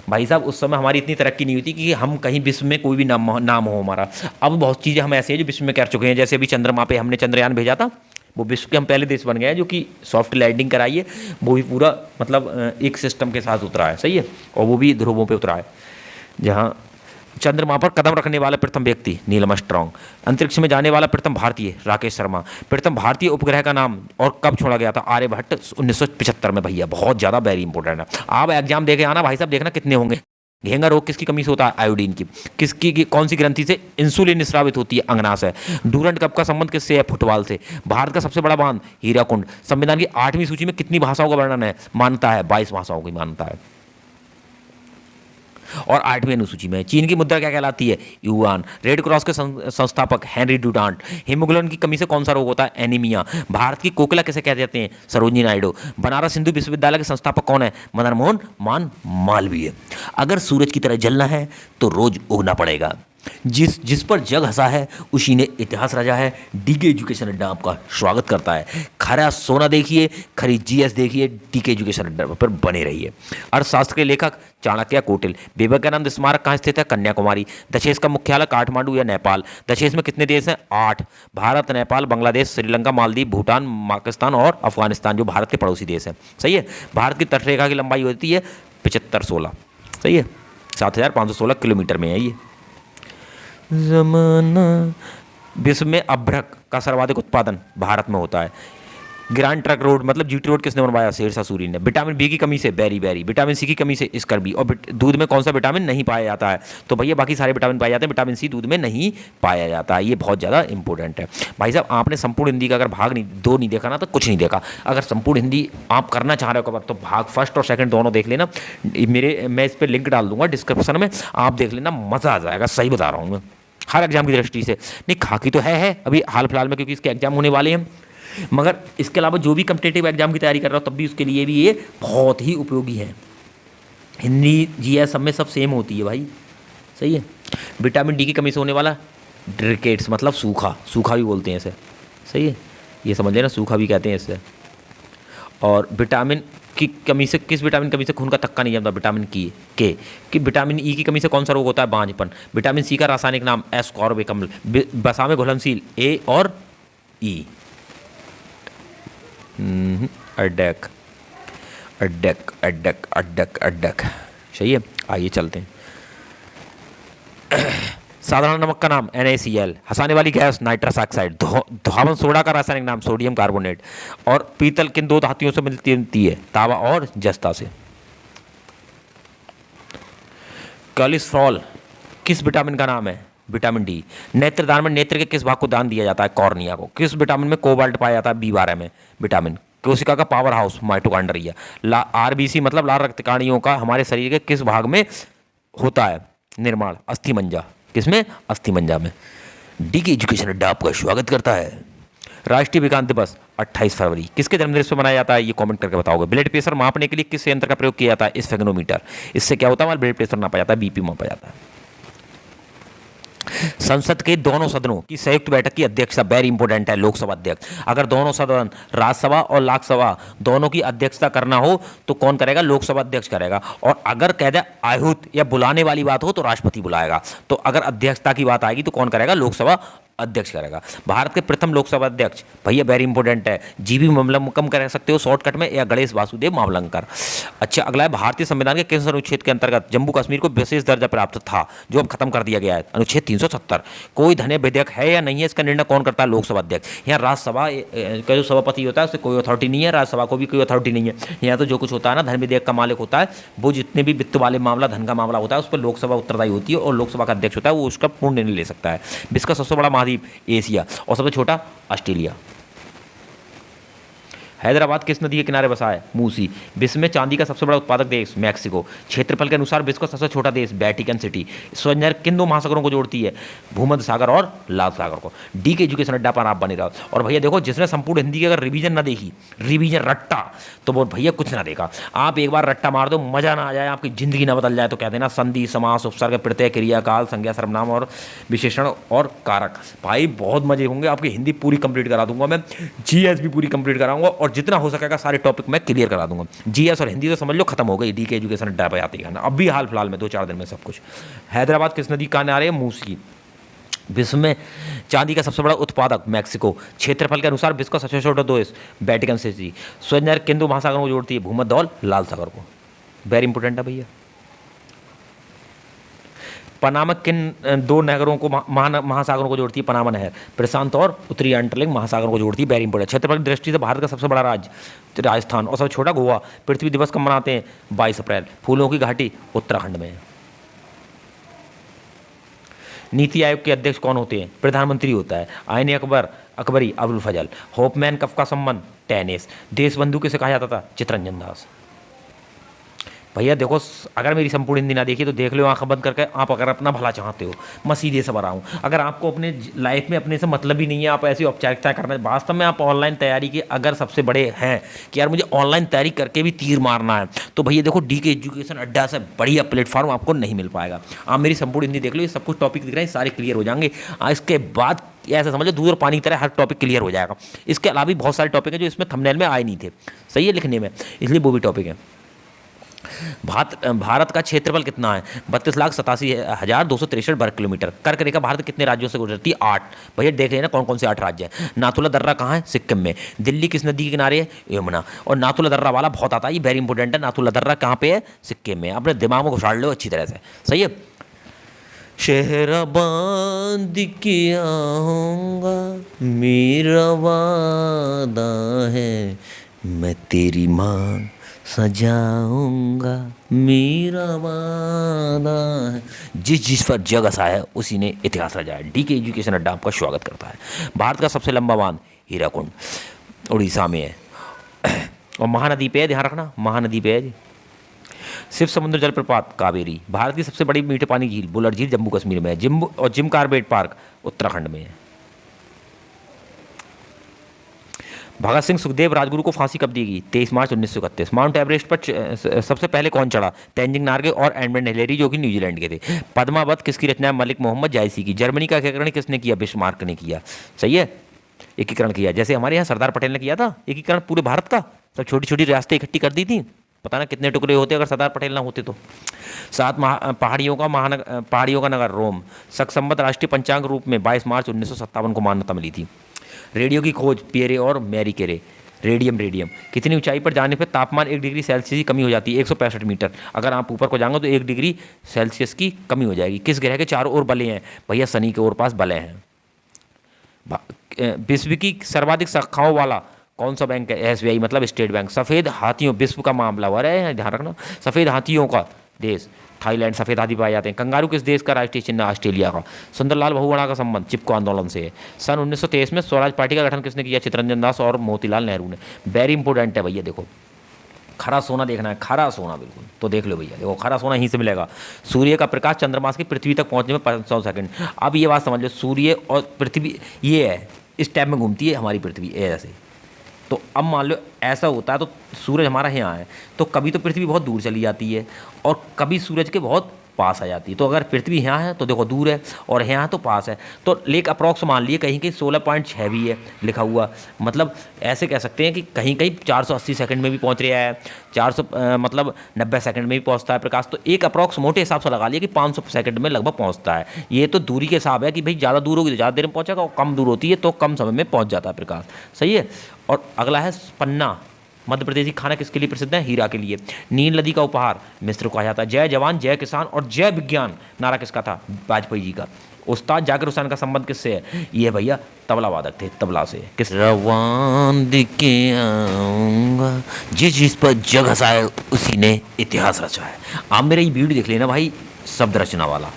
भाई साहब, उस समय हमारी इतनी तरक्की नहीं हुई थी कि हम कहीं विश्व में कोई भी नाम हो हमारा। अब बहुत चीज़ें हम ऐसे हैं जो विश्व में कर चुके हैं। जैसे अभी चंद्रमा पे हमने चंद्रयान भेजा था, वो विश्व के हम पहले देश बन गए हैं जो कि सॉफ्ट लैंडिंग कराई है। वो भी पूरा मतलब एक सिस्टम के साथ उतरा है। सही है, और वो भी ध्रुवों पे उतरा है। जहाँ चंद्रमा पर कदम रखने वाला प्रथम व्यक्ति नील आर्मस्ट्रांग। अंतरिक्ष में जाने वाला प्रथम भारतीय राकेश शर्मा। प्रथम भारतीय उपग्रह का नाम और कब छोड़ा गया था? आर्यभट्ट 1975 में। भैया बहुत ज़्यादा वेरी इंपॉर्टेंट है। आप एग्जाम देके आना भाई साहब, देखना कितने होंगे। घेंगा रोग किसकी कमी से होता है? आयोडीन की। किसकी कौन सी ग्रंथि से इंसुलिन निस्रावित होती है? अंगना से। डूरंट कप का संबंध किससे है? फुटबॉल से। भारत का सबसे बड़ा बांध हीराकुंड। संविधान की 8वीं सूची में कितनी भाषाओं का वर्णन है? मान्यता है 22 भाषाओं की मान्यता है। और 8वीं अनुसूची में चीन की मुद्रा क्या कहलाती है? युआन। रेड क्रॉस के संस्थापक हेनरी डुडांट। हीमोग्लोबिन की कमी से कौन सा रोग होता है? एनीमिया। भारत की कोकिला किसे कहते जाते हैं? सरोजिनी नायडू। बनारस हिंदू विश्वविद्यालय के संस्थापक कौन है? मदन मोहन मालवीय। अगर सूरज की तरह जलना है तो रोज उगना पड़ेगा। जिस पर जग हंसा है उसी ने इतिहास रचा है। डीके एजुकेशन अड्डा आपका स्वागत करता है। खरा सोना देखिए, खरी जीएस देखिए, डीके एजुकेशन अड्डा पर बने रहिए। अर्थशास्त्र के लेखक चाणक्य कौटिल्य। विवेकानंद स्मारक कहाँ स्थित है? कन्याकुमारी। दशेश का मुख्यालय काठमांडू या नेपाल? दशेश में कितने देश हैं? 8। भारत, नेपाल, बांग्लादेश, श्रीलंका, मालदीव, भूटान, पाकिस्तान और अफगानिस्तान जो भारत के पड़ोसी देश हैं। सही है। भारत की तटरेखा की लंबाई होती है 7516। सही है, 7516 किलोमीटर में है ये। जमाना। विश्व में अभ्रक का सर्वाधिक उत्पादन भारत में होता है। ग्रैंड ट्रक रोड मतलब जीटी रोड किसने बनवाया? शेरशाह सूरी ने। विटामिन बी की कमी से बेरी बेरी। विटामिन सी की कमी से स्कर्बी। और दूध में कौन सा विटामिन नहीं पाया जाता है? तो भैया बाकी सारे विटामिन पाए जाते हैं, विटामिन सी दूध में नहीं पाया जाता है। ये बहुत ज़्यादा इंपॉर्टेंट है भाई साहब। आपने संपूर्ण हिंदी का अगर भाग नहीं देखा ना तो कुछ नहीं देखा। अगर संपूर्ण हिंदी आप करना चाह रहे हो तो भाग फर्स्ट और सेकंड दोनों देख लेना। मैं इस पर लिंक डाल दूंगा डिस्क्रिप्शन में, आप देख लेना, मज़ा आ जाएगा। सही बता रहा हूँ मैं, हर एग्जाम की दृष्टि से। नहीं खाकी तो है अभी हाल फिलहाल में, क्योंकि इसके एग्जाम होने वाले हैं, मगर इसके अलावा जो भी कम्पिटेटिव एग्जाम की तैयारी कर रहा हो तब भी उसके लिए भी ये बहुत ही उपयोगी है। हिंदी जीएस सब में सब सेम होती है भाई। सही है। विटामिन डी की कमी से होने वाला ड्रिकेट्स मतलब सूखा भी बोलते हैं इसे। सही है, ये समझ लेना, सूखा भी कहते हैं इससे। और विटामिन की कमी से, किस विटामिन की कमी से खून का थक्का नहीं जमता? विटामिन कि विटामिन ई की कमी से कौन सा रोग होता है? बांझपन। विटामिन सी का रासायनिक नाम एस्कॉर्बिक अम्ल। वसा में घुलनशील ए और ई। अड्डक अड्डक अड्डक अड्डक अड्डक। सही है, आइए चलते हैं। साधारण नमक का नाम NaCl। हंसाने वाली गैस नाइट्रस ऑक्साइड। धुआं सोडा का रासायनिक नाम सोडियम कार्बोनेट। और पीतल किन दो धातुओं से मिलती है? तांबा और जस्ता से। कोलेस्ट्रॉल किस विटामिन का नाम है? Vitamin D. नेत्रदान में नेत्र के किस भाग को दान दिया जाता है? कॉर्निया को। किस विटामिन में कोबाल्ट पाया जाता है? B12 में विटामिन। कोशिका का पावर हाउस माइटोकॉन्ड्रिया। RBC मतलब लाल रक्त कणियों का हमारे शरीर के किस भाग में होता है निर्माण? अस्थिमज्जा। किसमें? अस्थिमज्जा में। डीके एजुकेशन अड्डा आपका स्वागत करता है। राष्ट्रीय विज्ञान दिवस 28 फरवरी किसके जन्मदिन पर मनाया जाता है, ये कमेंट करके बताओगे। ब्लड प्रेशर मापने के लिए किस यंत्र का प्रयोग किया जाता है, स्फेग्नोमीटर। इससे क्या होता है, हमारा ब्लड प्रेशर नापा जाता है, बीपी मापा जाता है। संसद के दोनों सदनों की संयुक्त बैठक की अध्यक्षता, वेरी इंपॉर्टेंट है, लोकसभा अध्यक्ष। अगर दोनों सदन राज्यसभा और लोकसभा दोनों की अध्यक्षता करना हो तो कौन करेगा, लोकसभा अध्यक्ष करेगा। और अगर कह दे आहूत या बुलाने वाली बात हो तो राष्ट्रपति बुलाएगा। तो अगर अध्यक्षता की बात आएगी तो कौन करेगा, लोकसभा अध्यक्ष करेगा। भारत के प्रथम लोकसभा अध्यक्ष, भैया वेरी इंपॉर्टेंट है, जीवी मामलंकन कर सकते हो शॉर्टकट में, या गणेश वासुदेव मावलंकर। अच्छा, अगला है, भारतीय संविधान के किस अनुच्छेद के अंतर्गत जम्मू कश्मीर को विशेष दर्जा प्राप्त था, जो अब खत्म कर दिया गया है, अनुच्छेद 370। कोई धन्य विधेयक है या नहीं है, इसका निर्णय कौन करता है, लोकसभा अध्यक्ष। यहाँ राज्यसभा का जो सभापति होता है उससे कोई अथॉरिटी नहीं है, राज्यसभा को भी कोई अथॉरिटी नहीं है। यहाँ तो जो कुछ होता है ना, धन विधेयक का मालिक होता है वो, जितने भी वित्त वाले मामला, धन का मामला होता है उस पर लोकसभा उत्तरदायी होती है और लोकसभा का अध्यक्ष होता है, वो उसका पूर्ण निर्णय ले सकता है। विश्व का सबसे बड़ा महाद्वीप एशिया और सबसे छोटा ऑस्ट्रेलिया। हैदराबाद किस नदी के किनारे बसा है, मूसी। विश्व में चांदी का सबसे बड़ा उत्पादक देश मैक्सिको। क्षेत्रफल के अनुसार विश्व का सबसे छोटा देश वेटिकन सिटी। स्वयं किन दो महासागरों को जोड़ती है, भूमध्य सागर और लाल सागर को। डी के एजुकेशन अड्डा पर आप बने रहो। और भैया देखो, जिसने संपूर्ण हिंदी की अगर रिवीजन ना देखी, रिवीजन रट्टा, तो वो भैया कुछ ना देखा। आप एक बार रट्टा मार दो, मजा ना आ जाए, आपकी जिंदगी ना बदल जाए तो कह देना संधि, समास, उपसर्ग, प्रत्यय, क्रिया, काल, संज्ञा, सर्वनाम और विशेषण और कारक। भाई बहुत मजे होंगे, आपकी हिंदी पूरी कंप्लीट करा दूंगा मैं, जीएस भी पूरी कंप्लीट कराऊंगा और जितना हो सकेगा सारे टॉपिक मैं क्लियर करा दूंगा। जीएस और हिंदी तो समझ लो खत्म हो गई, डी के एजुकेशन अड्डा पे आती है अब भी हाल फिलहाल में 2-4 दिन में सब कुछ। हैदराबाद किस नदी का किनारे है, मूसी। विश्व में चांदी का सबसे बड़ा उत्पादक मैक्सिको। क्षेत्रफल के अनुसार विश्व का सबसे छोटा देश वेटिकन सिटी। स्वयं किन दो महासागरों को जोड़ती है, भूमध्य और लाल सागर को। वेरी इंपॉर्टेंट है भैया। पनामा किन दो नहरों को महासागरों को जोड़ती है, पनामा नहर। प्रशांत और उत्तरी अंतरलिंग महासागरों को जोड़ती है, वेरी इंपॉर्टेंट। क्षेत्रफल की दृष्टि से भारत का सबसे बड़ा राज्य राजस्थान और सबसे छोटा गोवा। पृथ्वी दिवस कब मनाते हैं, 22 अप्रैल। फूलों की घाटी उत्तराखंड में है। नीति आयोग के अध्यक्ष कौन होते हैं, प्रधानमंत्री होता है। आईने अकबरी अबुल फजल। होपमैन कफ का संबंध, टेनिस। देशबंधु किसे कहा जाता था, चित्तरंजन दास। भैया देखो, अगर मेरी संपूर्ण हिंदी ना देखी तो देख लो आंखें बंद करके। आप अगर अपना भला चाहते हो, मैं सीधे से रहा हूँ, अगर आपको अपने लाइफ में अपने से मतलब ही नहीं है, आप ऐसी औपचारिकता करना, वास्तव में आप ऑनलाइन तैयारी के अगर सबसे बड़े हैं कि यार मुझे ऑनलाइन तैयारी करके भी तीर मारना है, तो भैया देखो, डी के एजुकेशन अड्डा से बढ़िया प्लेटफॉर्म आपको नहीं मिल पाएगा। आप मेरी संपूर्ण हिंदी देख लो, ये सब कुछ टॉपिक दिख रहे हैं, सारे क्लियर हो जाएंगे। इसके बाद ऐसा समझ लो दूध और पानी की तरह हर टॉपिक क्लियर हो जाएगा। इसके अलावा भी बहुत सारे टॉपिक हैं जो इसमें थंबनेल में आए नहीं थे, सही है लिखने में, इसलिए वो भी टॉपिक है। भारत का क्षेत्रफल कितना है, 32,87,263 वर्ग किलोमीटर। कर्क रेखा भारत कितने राज्यों से गुजरती है, 8। भैया देख लेना कौन कौन से 8 राज्य हैं। नाथुला दर्रा कहाँ है, सिक्किम में। दिल्ली किस नदी के किनारे है, यमुना। और नाथुला दर्रा वाला बहुत आता है, ये वेरी इंपॉर्टेंट है। नाथुला दर्रा कहाँ पे है, सिक्किम में। अपने दिमाग में घुसाड़ लो अच्छी तरह से, सही है। शहरा बांध के आऊंगा, मेरा वादा है, मैं तेरी मांग सजाऊंगा, मेरा वादा है। जिस पर जग हंसा है उसी ने इतिहास रचाया। डी के एजुकेशन अड्डा आपका स्वागत करता है। भारत का सबसे लंबा बांध हीराकुंड उड़ीसा में है और महानदी पे है, ध्यान रखना, महानदी पे है। शिव समुद्र जलप्रपात कावेरी। भारत की सबसे बड़ी मीठे पानी झील बुलर झील जम्मू कश्मीर में है। जिम कार्बेट पार्क उत्तराखंड में है। भगत सिंह सुखदेव राजगुरु को फांसी कब दी गई, 23 मार्च 1931। माउंट एवरेस्ट पर सबसे पहले कौन चढ़ा, तेंजिंग नार्गे और एडमंड हिलेरी, जो कि न्यूजीलैंड के थे। पद्मावत किसकी रचना है, मलिक मोहम्मद जायसी की। जर्मनी का एकीकरण किसने किया, बिस्मार्क ने किया, सही है, एकीकरण किया। जैसे हमारे यहाँ सरदार पटेल ने किया था एकीकरण पूरे भारत का, सब छोटी छोटी रियासतें इकट्ठी कर दी थी। पता ना कितने टुकड़े होते अगर सरदार पटेल ना होते तो। 7 पहाड़ियों का नगर रोम। सक्संबत राष्ट्रीय पंचांग रूप में 22 मार्च 1957 को मान्यता मिली थी। रेडियो की खोज पियरे और मैरी केरे। रेडियम कितनी ऊंचाई पर जाने पर तापमान 1 डिग्री सेल्सियस की कमी हो जाती है, 165 मीटर। अगर आप ऊपर को जाएंगे तो 1 डिग्री सेल्सियस की कमी हो जाएगी। किस ग्रह के चारों ओर बले हैं, भैया शनि के ओर पास बले हैं। विश्व की सर्वाधिक शाखाओं वाला कौन सा बैंक है, एसबीआई मतलब स्टेट बैंक। सफ़ेद हाथियों, विश्व का मामला हो रहा है, ध्यान रखना, सफ़ेद हाथियों का देश थाईलैंड, सफ़ेद हाथी पाए जाते हैं। कंगारू किस देश का राष्ट्रीय चिन्ह, ऑस्ट्रेलिया का। सुंदरलाल बहुगुणा का संबंध चिपको आंदोलन से है। सन 1923 में स्वराज पार्टी का गठन किसने किया, चित्तरंजन दास और मोतीलाल नेहरू ने। वेरी इंपॉर्टेंट है भैया देखो, खरा सोना देखना है, खरा सोना बिल्कुल, तो देख लो भैया, देखो खरा सोना यहीं से मिलेगा। सूर्य का प्रकाश चंद्रमा की पृथ्वी तक पहुंचने में 500 सेकंड। अब ये बात समझ लो, सूर्य और पृथ्वी ये है, इस टाइम में घूमती है हमारी पृथ्वी ऐसे। तो अब मान लो ऐसा होता है, तो सूरज हमारा यहाँ है, तो कभी तो पृथ्वी बहुत दूर चली जाती है और कभी सूरज के बहुत पास आ जाती है। तो अगर पृथ्वी यहाँ है तो देखो दूर है, और यहाँ तो पास है, तो लेक अप्रॉक्स मान लिए कहीं कहीं 16.6 भी है लिखा हुआ। मतलब ऐसे कह सकते हैं कि कहीं कहीं 480 सेकंड में भी पहुँच रहा है, 400 मतलब 90 सेकंड में भी पहुँचता है प्रकाश। तो एक अप्रॉक्स मोटे हिसाब से लगा लिया कि 500 सेकंड में लगभग पहुँचता है। ये तो दूरी के हिसाब है कि भाई ज़्यादा दूर होगी तो ज़्यादा देर में पहुँचेगा, और कम दूर होती है तो कम समय में पहुँच जाता है प्रकाश। सही है। और अगला है पन्ना। मध्य प्रदेश की खाना किसके लिए प्रसिद्ध है? हीरा के लिए। नील नदी का उपहार मिस्र को कहा जाता है। जय जवान जय किसान और जय विज्ञान नारा किसका था? वाजपेयी जी का। उस्ताद जाकिर हुसैन का संबंध किससे है? ये भैया तबला वादक थे, तबला से। किस रवान के आऊंगा जिस पर जग हंसाए उसी ने इतिहास रचा है। आप मेरा ये वीडियो देख लेना भाई, शब्द रचना वाला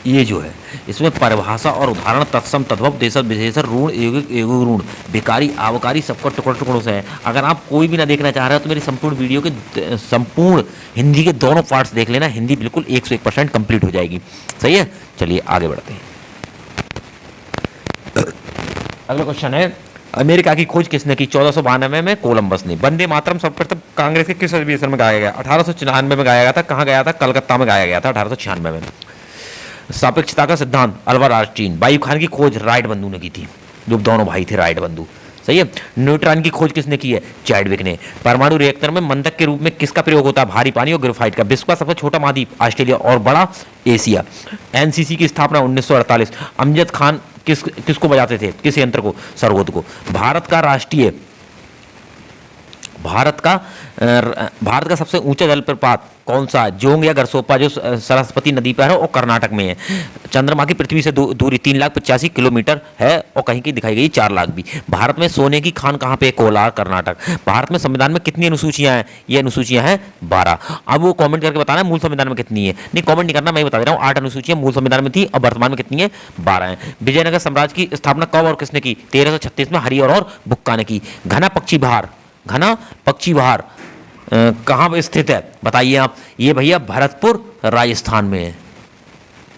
ये जो है, इसमें परिभाषा और उदाहरण तत्सम तद्भव देशर विशेषण ऋण एवं ऋण बेकारी आवकारी सबका टुकड़ों टुकड़ों से है। अगर आप कोई भी ना देखना चाह रहे हो तो मेरी संपूर्ण वीडियो के संपूर्ण हिंदी के दोनों पार्ट्स देख लेना, हिंदी बिल्कुल 101% कंप्लीट हो जाएगी। सही है, चलिए आगे बढ़ते हैं। अगला क्वेश्चन है, अमेरिका की खोज किसने की? 1492 में कोलंबस ने। वंदे मातरम सर्वप्रथम कांग्रेस के किस अधिवेशन में गाया गया? 1896 में गाया गया था। कहाँ गया था? कलकत्ता में गाया गया था 1896 में। सापेक्षता का सिद्धांत अल्बर्ट आइंस्टीन। वायु खान की खोज राइट बंधु ने की थी, जो दोनों भाई थे राइट बंधु। सही है। न्यूट्रॉन की खोज किसने की है? चैडविक ने। परमाणु रिएक्टर में मंदक के रूप में किसका प्रयोग होता है? भारी पानी और ग्रेफाइट का। विश्व का सबसे छोटा महाद्वीप ऑस्ट्रेलिया और बड़ा एशिया। एनसीसी की स्थापना 1948। अमजद खान किसको बजाते थे? किस यंत्र को? सरगोद को। भारत का सबसे ऊंचा जलप्रपात कौन सा? जोंग या गरसोपा, जो सरस्वती नदी पर है और कर्नाटक में है। चंद्रमा की पृथ्वी से दूरी 385 किलोमीटर है और कहीं की दिखाई गई 4 लाख भी। भारत में सोने की खान कहाँ पे? कोलार, कर्नाटक। भारत में संविधान में कितनी अनुसूचियां हैं? ये अनुसूचियां हैं 12। अब वो कमेंट करके बताना है मूल संविधान में कितनी है। नहीं, कमेंट नहीं करना, मैं बता दे रहा हूँ। 8 अनुसूचियां मूल संविधान में थी और वर्तमान में कितनी है? 12 है। विजयनगर साम्राज्य की स्थापना कब और किसने की? 1336 में हरिहर और बुक्का ने की। घना पक्षी विहार कहाँ पर स्थित है? बताइए आप। ये भैया भरतपुर राजस्थान में है,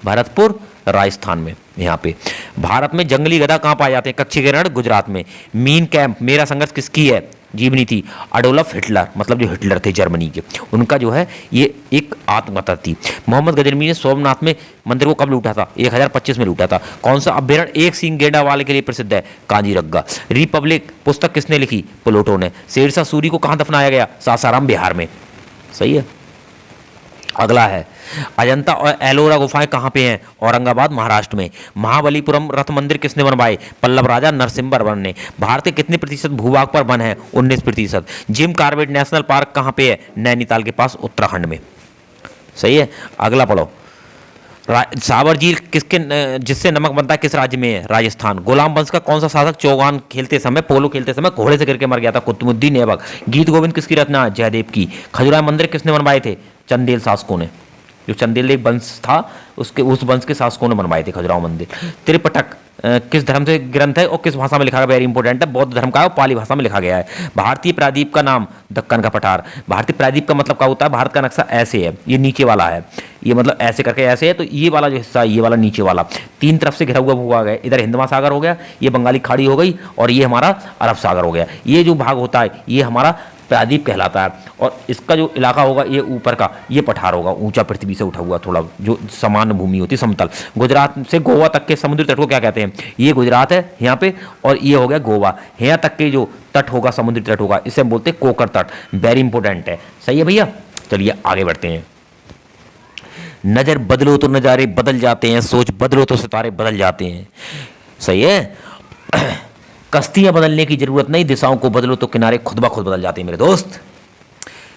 भरतपुर राजस्थान में यहाँ पे। भारत में जंगली गधा कहाँ पाए जाते हैं? कच्ची के रण गुजरात में। मीन कैंप मेरा संघर्ष किसकी है? जीवनी थी अडोल्फ हिटलर, मतलब जो हिटलर थे जर्मनी के, उनका जो है ये एक आत्मकथा थी। मोहम्मद गजनवी ने सोमनाथ में मंदिर को कब लूटा था? 1025 में लूटा था। कौन सा अभ्यारण्य एक सींग गेंडा वाले के लिए प्रसिद्ध है? काजीरंगा। रिपब्लिक पुस्तक किसने लिखी? प्लेटो ने। शेरशाह सूरी को कहाँ दफनाया गया? सासाराम बिहार में। सही है। अगला है, अजंता और एलोरा गुफाएं कहाँ पे हैं? औरंगाबाद महाराष्ट्र में। महाबलीपुरम रथ मंदिर किसने बनवाए? पल्लव राजा नरसिम्हवर्मन ने। भारत के कितने प्रतिशत भूभाग पर वन है? 19%। जिम कॉर्बेट नेशनल पार्क कहाँ पे है? नैनीताल के पास, उत्तराखंड में। सही है। अगला पढ़ो, साबर झील जिससे नमक बनता है किस राज्य में है? राजस्थान। गुलाम वंश का कौन सा शासक चौगान खेलते समय, पोलो खेलते समय घोड़े से गिर के मर गया था? कुतुबुद्दीन ऐबक। गीत गोविंद किसकी रचना है? जयदेव की। खजुराहो मंदिर किसने बनवाए थे? चंदेल शासकों ने। जो चंदेल एक वंश था उस वंश के शासकों ने बनवाए थे खजुराहो मंदिर। त्रिपिटक किस धर्म से ग्रंथ है और किस भाषा में लिखा गया? वेरी इंपॉर्टेंट है, बौद्ध धर्म का है और पाली भाषा में लिखा गया है। भारतीय प्रायद्वीप का नाम? दक्कन का पठार। भारतीय प्रायद्वीप का मतलब क्या होता है? भारत का नक्शा ऐसे है, ये नीचे वाला है, ये मतलब ऐसे करके ऐसे है, तो ये वाला जो हिस्सा, ये वाला नीचे वाला 3 तरफ से घिरा हुआ भूभाग है। इधर हिंद महासागर हो गया, ये बंगाली खाड़ी हो गई, और ये हमारा अरब सागर हो गया। ये जो भाग होता है ये हमारा प्रायद्वीप कहलाता है, और इसका जो इलाका होगा ये ऊपर का, ये पठार होगा, ऊंचा पृथ्वी से उठा हुआ थोड़ा, जो समान भूमि होती है, समतल। गुजरात से गोवा तक के समुद्री तट को क्या कहते हैं? ये गुजरात है यहाँ पे, और ये हो गया गोवा। यहाँ तक के जो तट होगा, समुद्री तट होगा, इसे हम बोलते हैं कोकर तट। वेरी इंपॉर्टेंट है। सही है भैया, चलिए आगे बढ़ते हैं। नजर बदलो तो नजारे बदल जाते हैं, सोच बदलो तो सितारे बदल जाते हैं। सही है। कश्तियां बदलने की जरूरत नहीं, दिशाओं को बदलो तो किनारे खुद ब खुद बदल जाते हैं मेरे दोस्त।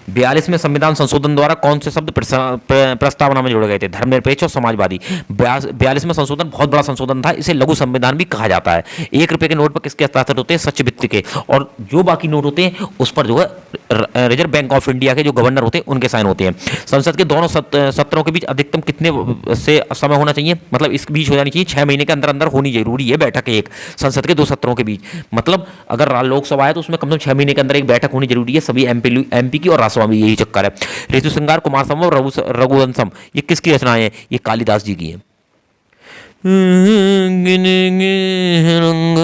42वें संविधान संशोधन द्वारा कौन से शब्द प्रस्तावना में जोड़े गए थे? धर्मनिरपेक्ष और समाजवादी। 42वें संशोधन बहुत बड़ा संशोधन था, इसे लघु संविधान भी कहा जाता है। 1 रुपए के नोट पर किसके हस्ताक्षर होते हैं? सच्चे वित्त के, और जो बाकी नोट होते हैं उस पर जो है रिजर्व बैंक ऑफ इंडिया के जो गवर्नर होते हैं उनके साइन होते हैं। संसद के दोनों सत्रों के बीच अधिकतम कितने से समय होना चाहिए? मतलब इस बीच हो जानी चाहिए 6 महीने के अंदर अंदर होनी जरूरी है बैठक एक, संसद के 2 सत्रों के बीच। मतलब अगर लोकसभा है तो उसमें कम से कम 6 महीने के अंदर एक बैठक होनी जरूरी है, सभी एमपी की और राज्यसभा लोकसभा में यही चक्कर है। ऋतु श्रृंगार, कुमार संभव, रघुवंशम, ये किसकी रचनाएं हैं? ये कालिदास जी की हैं। गिनेंगे रंग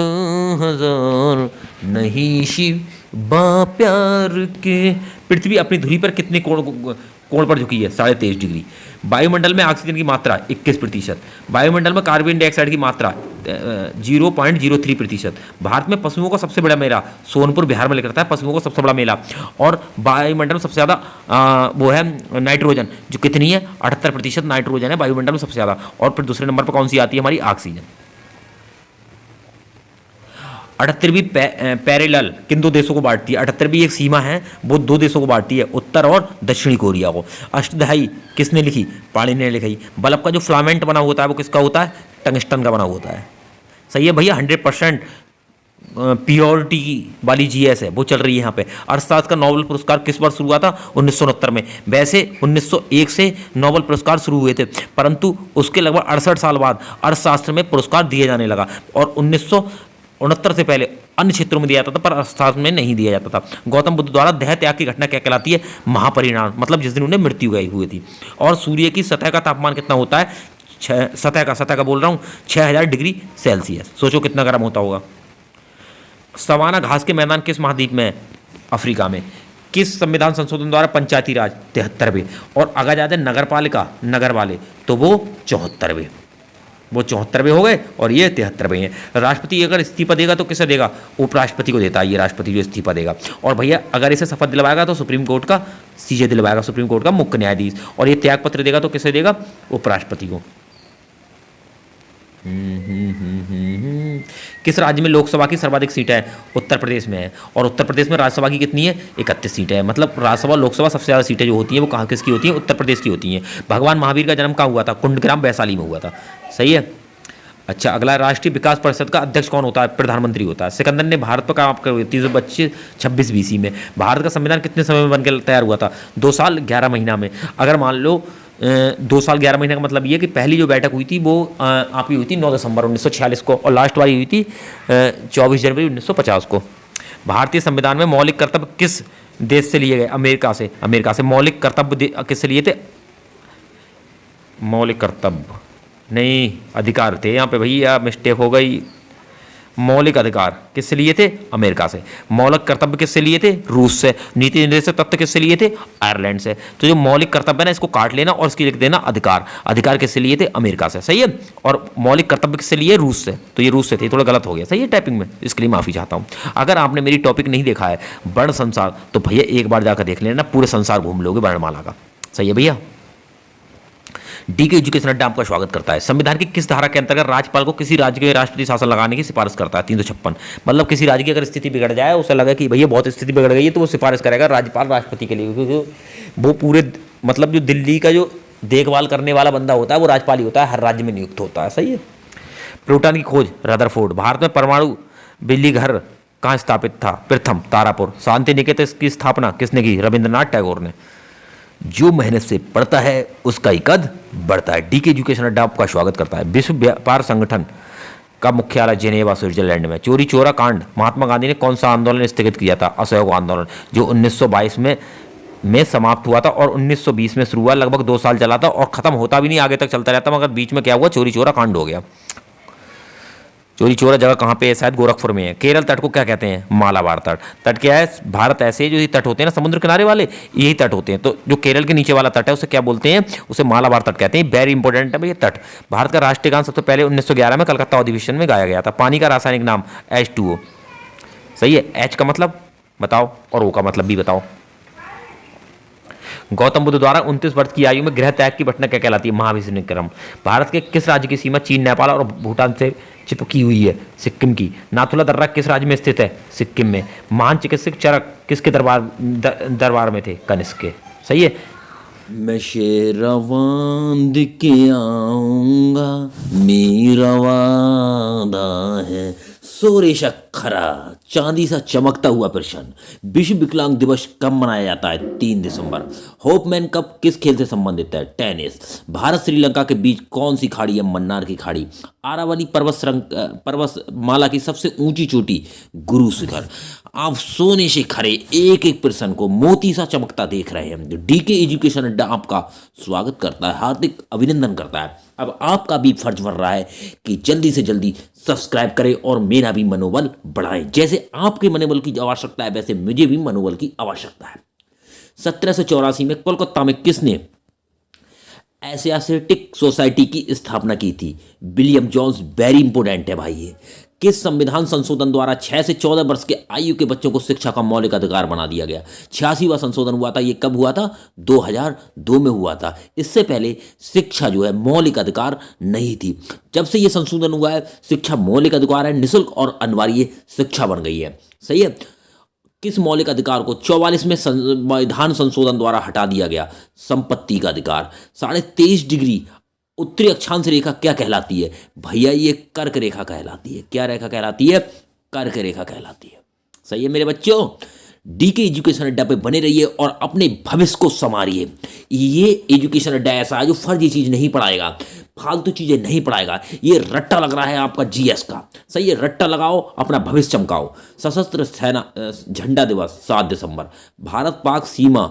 हजार नहीं शिव बा प्यार के। पृथ्वी अपनी धुरी पर कितने कोण पर झुकी है? 23.5 डिग्री। वायुमंडल में ऑक्सीजन की मात्रा 21%। वायुमंडल में कार्बन डाइऑक्साइड की मात्रा 0.03%। भारत में पशुओं का सबसे बड़ा मेला सोनपुर बिहार में लेकर आता है, पशुओं का सबसे बड़ा मेला। और वायुमंडल में सबसे ज़्यादा वो है नाइट्रोजन, जो कितनी है? 78% नाइट्रोजन है वायुमंडल में सबसे ज़्यादा। और फिर दूसरे नंबर पर कौन सी आती है? हमारी ऑक्सीजन। 78वीं पैरेलल किन दो देशों को बांटती है? 78वीं एक सीमा है, वो दो देशों को बांटती है, उत्तर और दक्षिणी कोरिया को। अष्टधाई किसने लिखी? पाणिनि ने लिखी। बल्ब का जो फिलामेंट बना होता है वो किसका होता है? टंगस्टन का बना होता है। सही है भैया, 100% प्योरिटी वाली जीएस है वो चल रही है यहाँ पे। अर्थशास्त्र का नोबेल पुरस्कार किस वर्ष शुरू हुआ था? 1969 में। वैसे 1901 से नोबेल पुरस्कार शुरू हुए थे, परंतु उसके लगभग 68 साल बाद अर्थशास्त्र में पुरस्कार दिए जाने लगा। और 1969 से पहले अन्य क्षेत्रों में दिया जाता था, पर अर्थशास्त्र में नहीं दिया जाता था। गौतम बुद्ध द्वारा देह त्याग की घटना क्या कहलाती है? महापरिणाम, मतलब जिस दिन उन्हें मृत्यु हुई थी। और सूर्य की सतह का तापमान कितना होता है? सतह का बोल रहा हूँ, 6000 डिग्री सेल्सियस। सोचो कितना गर्म होता होगा। सवाना घास के मैदान किस महाद्वीप में है? अफ्रीका में। किस संविधान संशोधन द्वारा पंचायती राज? 73वें। और अगर जाते नगर पालिका नगर वाले तो वो 74वें। वो 74वें हो गए और ये 73वें हैं। राष्ट्रपति अगर इस्तीफा देगा तो किसे देगा? उपराष्ट्रपति को देता है ये राष्ट्रपति जो इस्तीफा देगा। और भैया अगर इसे शपथ दिलवाएगा तो सुप्रीम कोर्ट का सीजे दिलवाएगा, सुप्रीम कोर्ट का मुख्य न्यायाधीश। और ये त्याग पत्र देगा तो किसे देगा? उपराष्ट्रपति को। किस राज्य में लोकसभा की सर्वाधिक सीटें हैं? उत्तर प्रदेश में है। और उत्तर प्रदेश में राज्यसभा की कितनी है? 31 सीटें हैं। मतलब राज्यसभा लोकसभा सबसे ज़्यादा सीटें जो होती हैं वो कहाँ किसकी होती हैं? उत्तर प्रदेश की होती हैं। भगवान महावीर का जन्म कहाँ हुआ था? कुंडग्राम वैशाली में हुआ था। सही है। अच्छा, अगला राष्ट्रीय विकास परिषद का अध्यक्ष कौन होता है? प्रधानमंत्री होता है। सिकंदर ने भारत पर काम कर 326 BC में। भारत का संविधान कितने समय में बनकर तैयार हुआ था? 2 साल 11 महीना में। अगर मान लो 2 साल 11 महीने का मतलब ये कि पहली जो बैठक हुई थी वो आप ही हुई थी 9 दिसंबर 1946 को, और लास्ट वाली हुई थी 24 जनवरी 1950 को। भारतीय संविधान में मौलिक कर्तव्य किस देश से लिए गए? अमेरिका से। अमेरिका से। मौलिक कर्तव्य किससे लिए थे? मौलिक कर्तव्य नहीं, अधिकार थे यहाँ पे भैया, मिस्टेक हो गई। मौलिक अधिकार किससे लिए थे? अमेरिका से। मौलिक कर्तव्य किससे लिए थे? रूस से। नीति निर्देशक तत्व किससे लिए थे? आयरलैंड से। तो जो मौलिक कर्तव्य है ना, इसको काट लेना और इसकी लिख देना अधिकार। अधिकार किससे लिए थे? अमेरिका से। सही है। और मौलिक कर्तव्य किससे लिए? रूस से। तो ये रूस से थे, थोड़ा गलत हो गया। सही है टाइपिंग में, इसके लिए माफी चाहता हूँ। अगर आपने मेरी टॉपिक नहीं देखा है वर्ण संसार, तो भैया एक बार जाकर देख लेना, पूरे संसार घूम लोगे वर्णमाला का। सही है भैया। डीके एजुकेशन अड्डा आपका स्वागत करता है। संविधान की किस धारा के अंतर्गत राज्यपाल को किसी राज्य के राष्ट्रपति शासन लगाने की सिफारिश करता है? 356। मतलब किसी राज्य की अगर स्थिति बिगड़ जाए, उसे लगा कि भैया बहुत स्थिति बिगड़ गई है, तो वो सिफारिश करेगा राज्यपाल राष्ट्रपति के लिए, क्योंकि वो पूरे मतलब जो दिल्ली का जो देखभाल करने वाला बंदा होता है वो राज्यपाल ही होता है, हर राज्य में नियुक्त होता है। सही है। प्लूटन की खोज रदरफोर्ड। भारत में परमाणु बिजली घर कहाँ स्थापित था? प्रथम तारापुर। शांति निकेतन की स्थापना किसने की? रविंद्रनाथ टैगोर ने। जो मेहनत से पढ़ता है उसका ही कद बढ़ता है। डीके एजुकेशन अड्डा आपका स्वागत करता है। विश्व व्यापार संगठन का मुख्यालय जेनेवा स्विट्जरलैंड में। चोरी चोरा कांड महात्मा गांधी ने कौन सा आंदोलन स्थगित किया था? असहयोग आंदोलन, जो 1922 में समाप्त हुआ था और 1920 में शुरू हुआ। लगभग 2 साल चला था और खत्म होता भी नहीं, आगे तक चलता रहता, मगर बीच में क्या हुआ? चोरी चोरा कांड हो गया। चोरी चोरा जगह कहाँ पे है? शायद गोरखपुर में है। केरल तट को क्या कहते हैं? मालाबार तट। तट क्या है? भारत ऐसे जो ये तट होते हैं ना समुद्र किनारे वाले, यही तट होते हैं। तो जो केरल के नीचे वाला तट है उसे क्या बोलते हैं? उसे मालाबार तट कहते हैं। वेरी इंपॉर्टेंट है भाई ये तट। भारत का राष्ट्रीय गान सबसे पहले 1911 में कलकत्ता अधिवेशन में गाया गया था। पानी का रासायनिक नाम? H2O। सही है। H का मतलब बताओ और O का मतलब भी बताओ। गौतम बुद्ध द्वारा 29 वर्ष की आयु में गृह त्याग की घटना क्या कहलाती है? महाभिनिक्रम। भारत के किस राज्य की सीमा चीन, नेपाल और भूटान से चिपकी हुई है? सिक्किम की। नाथुला दर्रा किस राज्य में स्थित है? सिक्किम में। महान चिकित्सक चरक किसके दरबार में थे? कनिष्क के। सही है। मैं शेरवान के आऊंगा, मेरा वादा है। सोरेश खरा चांदी सा चमकता हुआ प्रश्न। विश्व विकलांग दिवस कब मनाया जाता है? 3 दिसंबर। होपमैन कप किस खेल से संबंधित है? टेनिस। भारत श्रीलंका के बीच कौन सी खाड़ी है? मन्नार की खाड़ी। आरावली पर्वत माला की सबसे ऊंची चोटी? गुरु शिखर। आप सोने से खरे एक एक प्रश्न को मोती सा चमकता देख रहे हैं। डीके एजुकेशन अड्डा आपका स्वागत करता है, हार्दिक अभिनंदन करता है। अब आपका भी फर्ज बन रहा है कि जल्दी से जल्दी सब्सक्राइब करें और मेरा भी मनोबल बढ़ाएं। जैसे आपके मनोबल की आवश्यकता है वैसे मुझे भी मनोबल की आवश्यकता है। 1784 में कोलकाता में किसने एशियाटिक सोसाइटी की स्थापना की थी? William Jones. वेरी इंपोर्टेंट है भाई ये। किस संविधान संशोधन द्वारा 6 से 14 वर्ष के आयु के बच्चों को शिक्षा का मौलिक अधिकार बना दिया गया? 86वां संशोधन हुआ था। ये कब हुआ था? 2002 में हुआ था। इससे पहले शिक्षा जो है मौलिक अधिकार नहीं थी। जब से ये संशोधन हुआ है शिक्षा मौलिक अधिकार है, निःशुल्क और अनिवार्य शिक्षा बन गई है। सही है। किस मौलिक अधिकार को 44वें संविधान संशोधन द्वारा हटा दिया गया? संपत्ति का अधिकार। 23.5 डिग्री उत्तरी अक्षांश रेखा क्या कहलाती है? भैया ये कर्क रेखा कहलाती है। क्या रेखा कहलाती है? कर्क रेखा कहलाती है। सही है मेरे बच्चों। डीके एजुकेशन अड्डा पे बने रहिए और अपने भविष्य को संवारिए। ये एजुकेशन अड्डा ऐसा है जो फर्जी चीज नहीं पढ़ाएगा, फालतू चीजें नहीं पढ़ाएगा। ये रट्टा लग रहा है आपका जीएस का। सही है, रट्टा लगाओ, अपना भविष्य चमकाओ। सशस्त्र सेना झंडा दिवस 7 दिसंबर। भारत पाक सीमा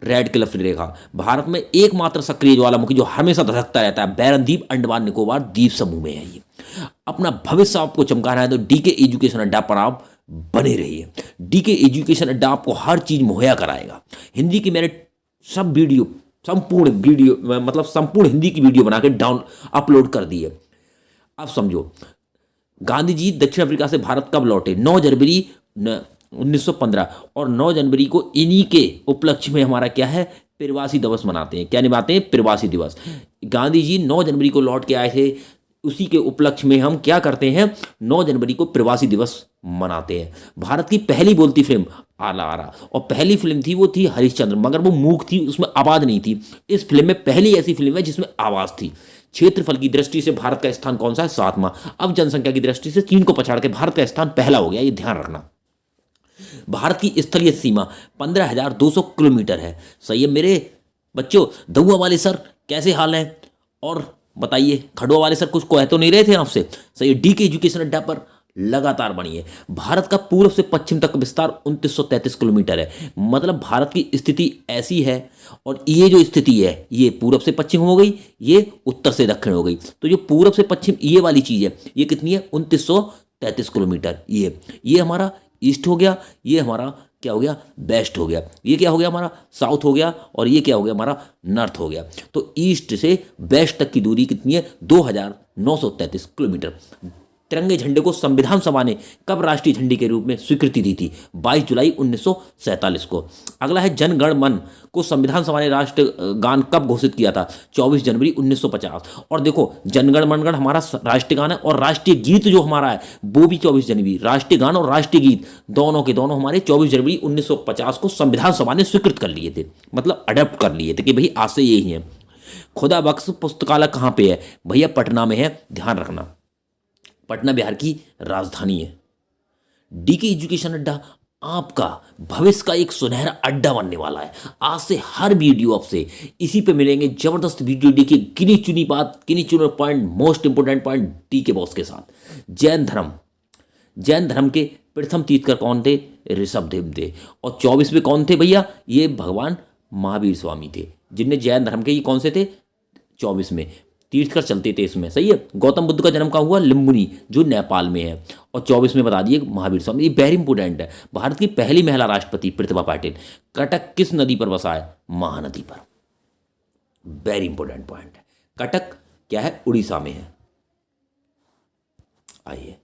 रेड क्लिफ रेखा। भारत में एकमात्र सक्रिय ज्वालामुखी जो हमेशा धधकता रहता है बैरनद्वीप अंडमान निकोबार द्वीप समूह में है। ये अपना भविष्य आपको चमकाना है तो डीके एजुकेशन अड्डा पर आप बने रहिए। डीके एजुकेशन अड्डा आपको हर चीज मुहैया कराएगा। हिंदी की मैंने सब वीडियो संपूर्ण हिंदी की वीडियो बना के अपलोड कर दी है। अब समझो, गांधी जी दक्षिण अफ्रीका से भारत कब लौटे? 9 जनवरी 1915। और 9 जनवरी को इन्हीं के उपलक्ष्य में हमारा क्या है? प्रवासी दिवस मनाते हैं। क्या निभाते हैं? प्रवासी दिवस। गांधी जी 9 जनवरी को लौट के आए थे, उसी के उपलक्ष्य में हम क्या करते हैं? 9 जनवरी को प्रवासी दिवस मनाते हैं। भारत की पहली बोलती फिल्म आला आरा, और पहली फिल्म थी वो थी हरिश्चंद्र, मगर वो मूक थी, उसमें आवाज नहीं थी। इस फिल्म में पहली ऐसी फिल्म है जिसमें आवाज थी। क्षेत्रफल की दृष्टि से भारत का स्थान कौन सा है? 7वां। अब जनसंख्या की दृष्टि से चीन को पछाड़ के भारत का स्थान पहला हो गया, ये ध्यान रखना। भारत की स्थलीय सीमा 15,200 किलोमीटर है। सही है मेरे बच्चों। दउआ वाले सर कैसे हाल है? और बताइए, खड़ुआ वाले सर कुछ कह तो नहीं रहे थे आपसे? सही है। डीके एजुकेशन अड्डा पर लगातार बनिए। भारत का पूर्व से पश्चिम तक विस्तार 2933 किलोमीटर है। मतलब भारत की स्थिति ऐसी है, और ये जो स्थिति है ये पूर्व से पश्चिम हो गई, ये उत्तर से दक्षिण हो गई। तो जो पूर्व से पश्चिम ये वाली चीज है ये कितनी है? 2933 किलोमीटर। ये हमारा ईस्ट हो गया, ये हमारा क्या हो गया? वेस्ट हो गया। ये क्या हो गया? हमारा साउथ हो गया। और ये क्या हो गया? हमारा नॉर्थ हो गया। तो ईस्ट से वेस्ट तक की दूरी कितनी है? 2933 किलोमीटर। तिरंगे झंडे को संविधान सभा ने कब राष्ट्रीय झंडे के रूप में स्वीकृति दी थी? 22 जुलाई 1947 को। अगला है जन गण मन को संविधान सभा ने राष्ट्रगान कब घोषित किया था? 24 जनवरी 1950। और देखो, जनगण मनगण हमारा राष्ट्रीय गान है, और राष्ट्रीय गीत जो हमारा है वो भी 24 जनवरी। राष्ट्रीय गान और राष्ट्रीय गीत दोनों के दोनों हमारे 24 जनवरी 1950 को संविधान सभा ने स्वीकृत कर लिए थे, मतलब अडॉप्ट कर लिए थे कि भाई आज से यही है। खुदा बख्श पुस्तकालय कहाँ पे है? भैया पटना में है, ध्यान रखना। पटना बिहार की राजधानी है। डीके एजुकेशन अड्डा आपका भविष्य का एक सुनहरा अड्डा बनने वाला है। आज से हर वीडियो आपसे इसी पे मिलेंगे, जबरदस्त वीडियो डीके, गिनी चुनी बात, गिनी चुने point, most important point DK boss के साथ। जैन धर्म के प्रथम तीर्थकर कौन थे? ऋषभदेव थे। और 24वें कौन थे भैया? ये भगवान महावीर स्वामी थे, जिनने जैन धर्म के, ये कौन से थे? 24वें तीर्थकर चलते थे इसमें। सही है। गौतम बुद्ध का जन्म कहाँ हुआ? लुम्बिनी, जो नेपाल में है। और 24 में बता दिए महावीर स्वामी। ये वेरी इंपोर्टेंट है। भारत की पहली महिला राष्ट्रपति प्रतिभा पाटिल। कटक किस नदी पर बसा है? महानदी पर। वेरी इंपोर्टेंट पॉइंट है। कटक क्या है? उड़ीसा में है। आइए,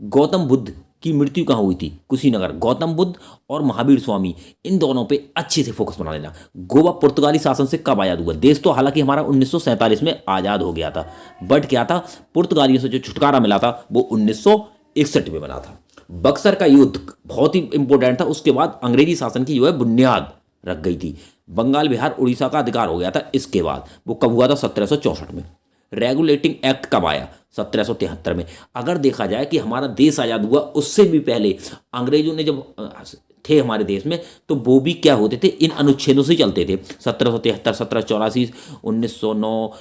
गौतम बुद्ध की मृत्यु कहाँ हुई थी? कुशीनगर। गौतम बुद्ध और महावीर स्वामी, इन दोनों पे अच्छे से फोकस बना लेना। गोवा पुर्तगाली शासन से कब आजाद हुआ? देश तो हालांकि हमारा 1947 में आजाद हो गया था, बट क्या था, पुर्तगालियों से जो छुटकारा मिला था वो 1961 में बना था। बक्सर का युद्ध बहुत ही इंपॉर्टेंट था। उसके बाद अंग्रेजी शासन की जो है बुनियाद रख गई थी। बंगाल बिहार उड़ीसा का अधिकार हो गया था इसके बाद। वो कब हुआ था? 1764 में। रेगुलेटिंग एक्ट कब आया? 1773 में। अगर देखा जाए कि हमारा देश आज़ाद हुआ उससे भी पहले अंग्रेजों ने जब थे हमारे देश में, तो वो भी क्या होते थे, इन अनुच्छेदों से ही चलते थे। 1773, 1784, 1909,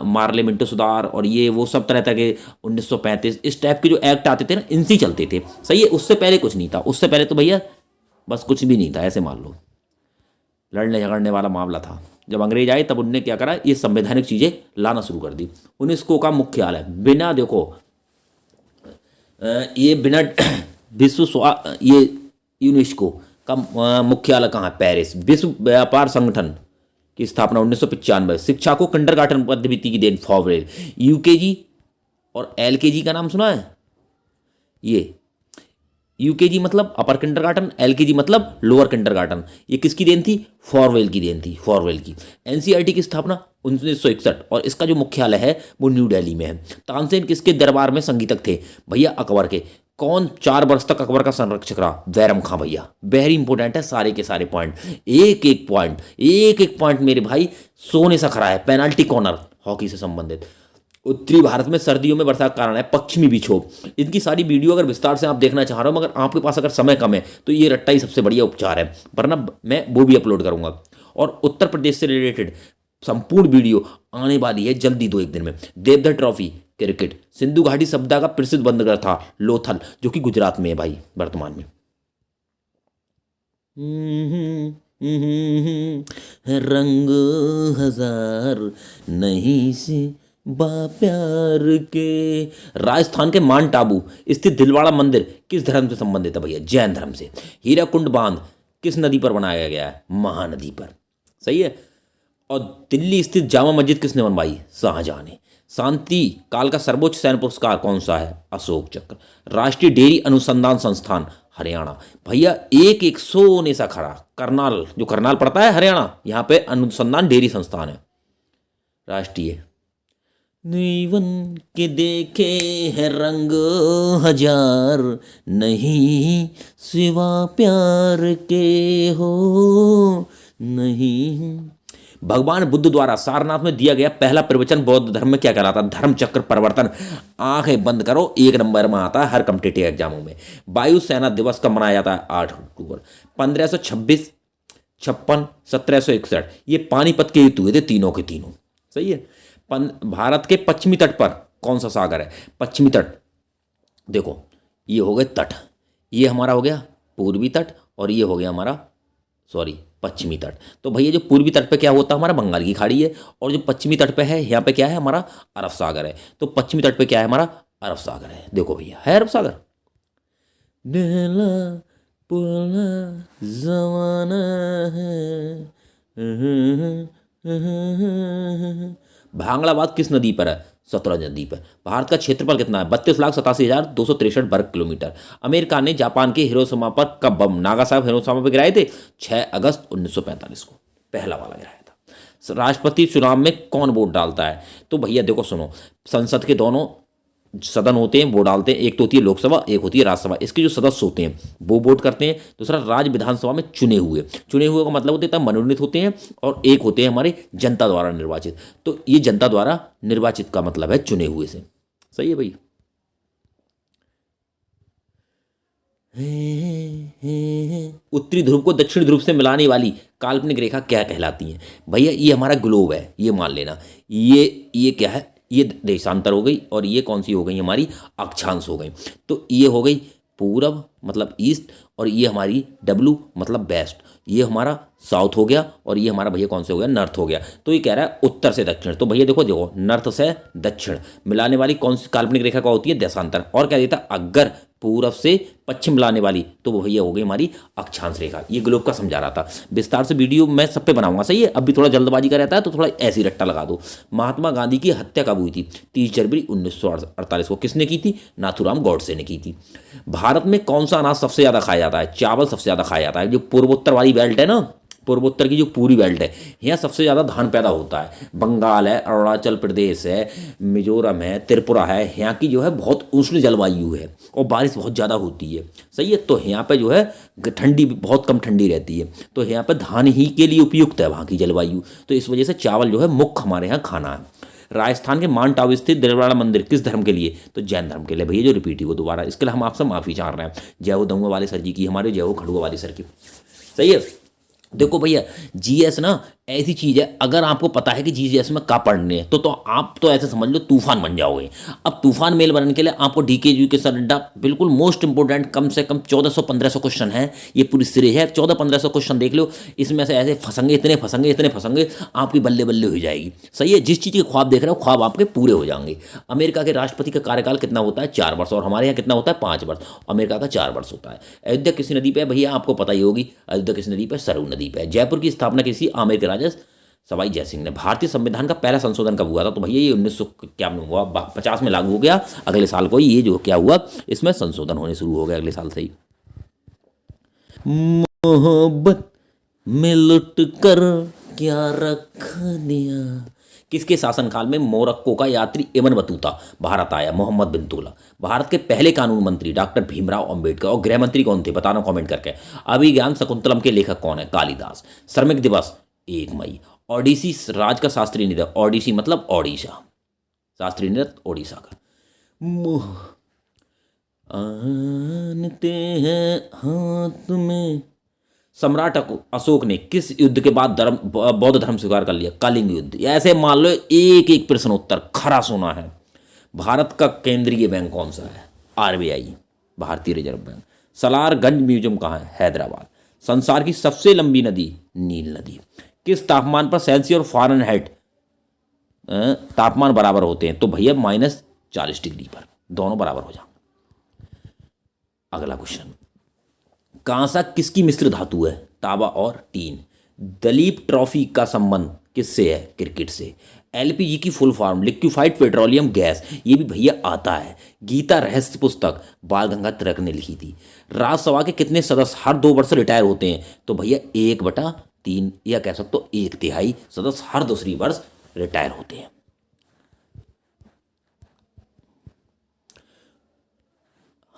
मार्ले मिंटो सुधार और ये वो सब तरह तरह के 1935, इस टाइप के जो एक्ट आते थे ना, इनसे ही चलते थे। सही है, उससे पहले कुछ नहीं था। उससे पहले तो भैया बस कुछ भी नहीं था, ऐसे मान लो लड़ने झगड़ने वाला मामला था। जब अंग्रेज आए तब उनने क्या करा, ये संवैधानिक चीज़ें लाना शुरू कर दी। यूनेस्को का मुख्यालय बिना देखो ये बिना ये यूनेस्को का मुख्यालय कहाँ है, पेरिस। विश्व व्यापार संगठन की स्थापना 1995। शिक्षा को किंडरगार्टन पद्धति की देन फॉरवर्ड। यूकेजी और एलकेजी का नाम सुना है? ये यूकेजी मतलब अपर किंडरगार्टन, एलकेजी मतलब लोअर किंडरगार्टन। ये किसकी देन थी? फॉरवेल की देन थी, फॉरवेल की। एनसीईआरटी की स्थापना 1961 और इसका जो मुख्यालय है वो न्यू दिल्ली में है। तानसेन किसके दरबार में संगीतक थे? भैया अकबर के। कौन 4 वर्ष तक अकबर का संरक्षक रहा? बैरम खां भैया। वेरी इंपॉर्टेंट है सारे के सारे पॉइंट, एक एक पॉइंट मेरे भाई सोने सा खरा है। पेनाल्टी कॉर्नर हॉकी से संबंधित। उत्तरी भारत में सर्दियों में वर्षा का कारण है पश्चिमी विक्षोभ। इनकी सारी वीडियो अगर विस्तार से आप देखना चाह रहे हो, मगर आपके पास अगर समय कम है तो ये रट्टा ही सबसे बढ़िया उपचार है, वरना मैं वो भी अपलोड करूंगा। और उत्तर प्रदेश से रिलेटेड संपूर्ण वीडियो आने वाली है जल्दी 2-1 दिन में। देवधर ट्रॉफी क्रिकेट, सिंधु घाटी सभ्यता का प्रसिद्ध बंदरगाह था लोथल, जो कि गुजरात में है भाई वर्तमान में। रंग हजार नहीं से बा प्यार के। राजस्थान के माउंट आबू स्थित दिलवाड़ा मंदिर किस धर्म से संबंधित है भैया? जैन धर्म से। हीराकुंड बांध किस नदी पर बनाया गया है? महानदी पर। सही है। और दिल्ली स्थित जामा मस्जिद किसने बनवाई? शाहजहां ने। शांति काल का सर्वोच्च सैन्य पुरस्कार कौन सा है? अशोक चक्र। राष्ट्रीय डेयरी अनुसंधान संस्थान हरियाणा। भैया एक सोने सा खड़ा। करनाल, जो करनाल पड़ता है हरियाणा, यहाँ पे अनुसंधान डेयरी संस्थान है राष्ट्रीय। जीवन के देखे हैं रंग हजार नहीं सिवा प्यार के हो नहीं। भगवान बुद्ध द्वारा सारनाथ में दिया गया पहला प्रवचन बौद्ध धर्म में क्या कहलाता? धर्म चक्र प्रवर्तन। आंखें बंद करो, 1 नंबर में आता है हर कॉम्पिटिटिव एग्जामों में। वायुसेना दिवस कब मनाया जाता है? 8 अक्टूबर। 1526, 56, 1761 ये पानीपत के युद्ध हुए थे, तीनों के तीनों। सही है। भारत के पश्चिमी तट पर कौन सा सागर है? पश्चिमी तट देखो, ये हो गए तट, ये हमारा हो गया पूर्वी तट और ये हो गया हमारा पश्चिमी तट। तो भैया जो पूर्वी तट पे क्या होता है? हमारा बंगाल की खाड़ी है। और जो पश्चिमी तट पे है, यहाँ पे क्या है? हमारा अरब सागर है। तो पश्चिमी तट पे क्या है? हमारा अरब सागर है। देखो भैया है अरब सागर। जमाना है। भांगड़ाबाद किस नदी पर है? सतलज नदी पर। भारत का क्षेत्रफल कितना है? 32,87,263 वर्ग किलोमीटर। अमेरिका ने जापान के हिरोशिमा पर कब बम, नागासाकी हिरोशिमा पर गिराए थे? 6 अगस्त 1945 को पहला वाला गिराया था। राष्ट्रपति चुनाव में कौन वोट डालता है? तो भैया देखो सुनो, संसद के दोनों सदन होते हैं वो डालते हैं। एक तो होती है लोकसभा, एक होती है राज्यसभा। इसके जो सदस्य होते हैं वो वोट करते हैं। दूसरा राज्य विधानसभा में चुने हुए का मतलब होता है मनोनीत होते हैं। और एक होते हैं हमारे जनता द्वारा निर्वाचित। तो ये जनता द्वारा निर्वाचित का मतलब है चुने हुए से। सही है भाई। उत्तरी ध्रुव को दक्षिण ध्रुव से मिलाने वाली काल्पनिक रेखा क्या कहलाती है? भैया ये हमारा ग्लोब है, ये मान लेना। ये क्या है? ये देशांतर हो गई और ये कौन सी हो गई? हमारी अक्षांश हो गई। तो ये हो गई पूरब मतलब ईस्ट और ये हमारी डब्लू मतलब वेस्ट। ये हमारा साउथ हो गया और ये हमारा भैया कौन से हो गया? नॉर्थ हो गया। तो ये कह रहा है उत्तर से दक्षिण। तो भैया देखो नॉर्थ से दक्षिण मिलाने वाली कौन सी काल्पनिक रेखा का होती है? देशांतर। और क्या देता? अगर पूरब से पश्चिम मिलाने वाली तो वो भैया हो गई हमारी अक्षांश रेखा। ये ग्लोब का समझा रहा था। विस्तार से वीडियो मैं सब पे बनाऊंगा। सही है। अभी थोड़ा जल्दबाजी का रहता है तो थोड़ा ऐसी रट्टा लगा दो। महात्मा गांधी की हत्या कब हुई थी? 30 जनवरी 1948 को। किसने की थी? नाथूराम गॉडसे ने की थी। भारत में कौन सा अनाज सबसे ज़्यादा खाया जाता है? चावल सबसे ज़्यादा खाया जाता है। जो पूर्वोत्तर वाली बेल्ट है ना, पूर्वोत्तर की जो पूरी बेल्ट है, यहाँ सबसे ज़्यादा धान पैदा होता है। बंगाल है, अरुणाचल प्रदेश है, मिजोरम है, त्रिपुरा है। यहाँ की जो है बहुत उष्ण जलवायु है और बारिश बहुत ज़्यादा होती है। सही है। तो यहाँ पे जो है ठंडी बहुत कम ठंडी रहती है। तो यहाँ पे धान ही के लिए उपयुक्त है वहाँ की जलवायु। तो इस वजह से चावल जो है मुख्य हमारे यहाँ खाना है। राजस्थान के माउंट आबू स्थित दिलवाड़ा मंदिर किस धर्म के लिए? तो जैन धर्म के लिए। भैया जो रिपीट ही वो दोबारा, इसके लिए हम आपसे माफी चाह रहे हैं। जय हो दंगों वाले सर जी की, हमारे जय हो खड़ुआ वाले सर की। सही है। देखो भैया जीएस ना ऐसी चीज है, अगर आपको पता है कि जीएस में क्या पढ़ने हैं तो आप तो ऐसे समझ लो तूफान बन जाओगे। अब तूफान मेल बनने के लिए आपको डीके एजुकेशन अड्डा बिल्कुल मोस्ट इंपोर्टेंट, कम से कम 1400-1500 क्वेश्चन है, ये पूरी सीरीज है। 1400-1500 क्वेश्चन देख लो, इसमें से ऐसे फंसेंगे, इतने फंसेंगे आपकी बल्ले बल्ले हो जाएगी। सही है। जिस चीज़ के ख्वाब देख रहे हो ख्वाब आपके पूरे हो जाएंगे। अमेरिका के राष्ट्रपति का कार्यकाल कितना होता है? 4 वर्ष। और हमारे यहाँ कितना होता है? 5 वर्ष। अमेरिका का 4 वर्ष होता है। अयोध्या किसी नदी पर है? भैया आपको पता ही होगी, अयोध्या किसी नदी पर? सरयू नदी पर है। जयपुर की स्थापना किसी आमेर के राजा सवाई जयसिंह ने। भारतीय संविधान का पहला संशोधन कब हुआ था? तो भैया ये 1951 में हुआ, 50 में लागू हो गया। अगले साल को ये जो क्या हुआ, इसमें संशोधन होने शुरू हो गए अगले साल से ही। मोहब्बत में लुट कर क्या रख दिया। किसके शासनकाल में मोरक्को का यात्री इब्न बतूता भारत आया? मोहम्मद बिन तुगलक। भारत के पहले कानून मंत्री डॉक्टर भीमराव अंबेडकर। और गृह मंत्री कौन थे? बताना कमेंट करके। अभिज्ञान शकुंतलम के लेखक कौन है? कालिदास। श्रमिक दिवस 1 मई। ओडिसी राज्य का शास्त्रीय नृत्य? ओडिसी मतलब ओडिशा, शास्त्रीय नृत्य ओडिशा का। मोह आनते हैं हाथ में। सम्राट अशोक ने किस युद्ध के बाद बौद्ध धर्म स्वीकार कर लिया? कलिंग युद्ध। ऐसे मान लो एक एक प्रश्न उत्तर खरा सोना है। भारत का केंद्रीय बैंक कौन सा है? आरबीआई, भारतीय रिजर्व बैंक। सलारगंज म्यूजियम कहाँ है? हैदराबाद। संसार की सबसे लंबी नदी? नील नदी। किस तापमान पर सेल्सियस और फ़ारेनहाइट तापमान बराबर होते हैं? तो भैया -40 डिग्री पर, दोनों बराबर हो जाएंगे। अगला क्वेश्चन, कांसा किसकी मिश्र धातु है? तांबा और टीन। दलीप ट्रॉफी का संबंध किससे है? क्रिकेट से। एलपीजी की full form? Liquefied petroleum gas. ये भी भैया आता है। गीता रहस्य पुस्तक बाल गंगाधर तिलक ने लिखी थी। राज्यसभा के कितने सदस्य हर 2 वर्ष रिटायर होते हैं? तो भैया 1/3, या कह सकते हो 1/3 सदस्य हर दूसरी वर्ष रिटायर होते हैं।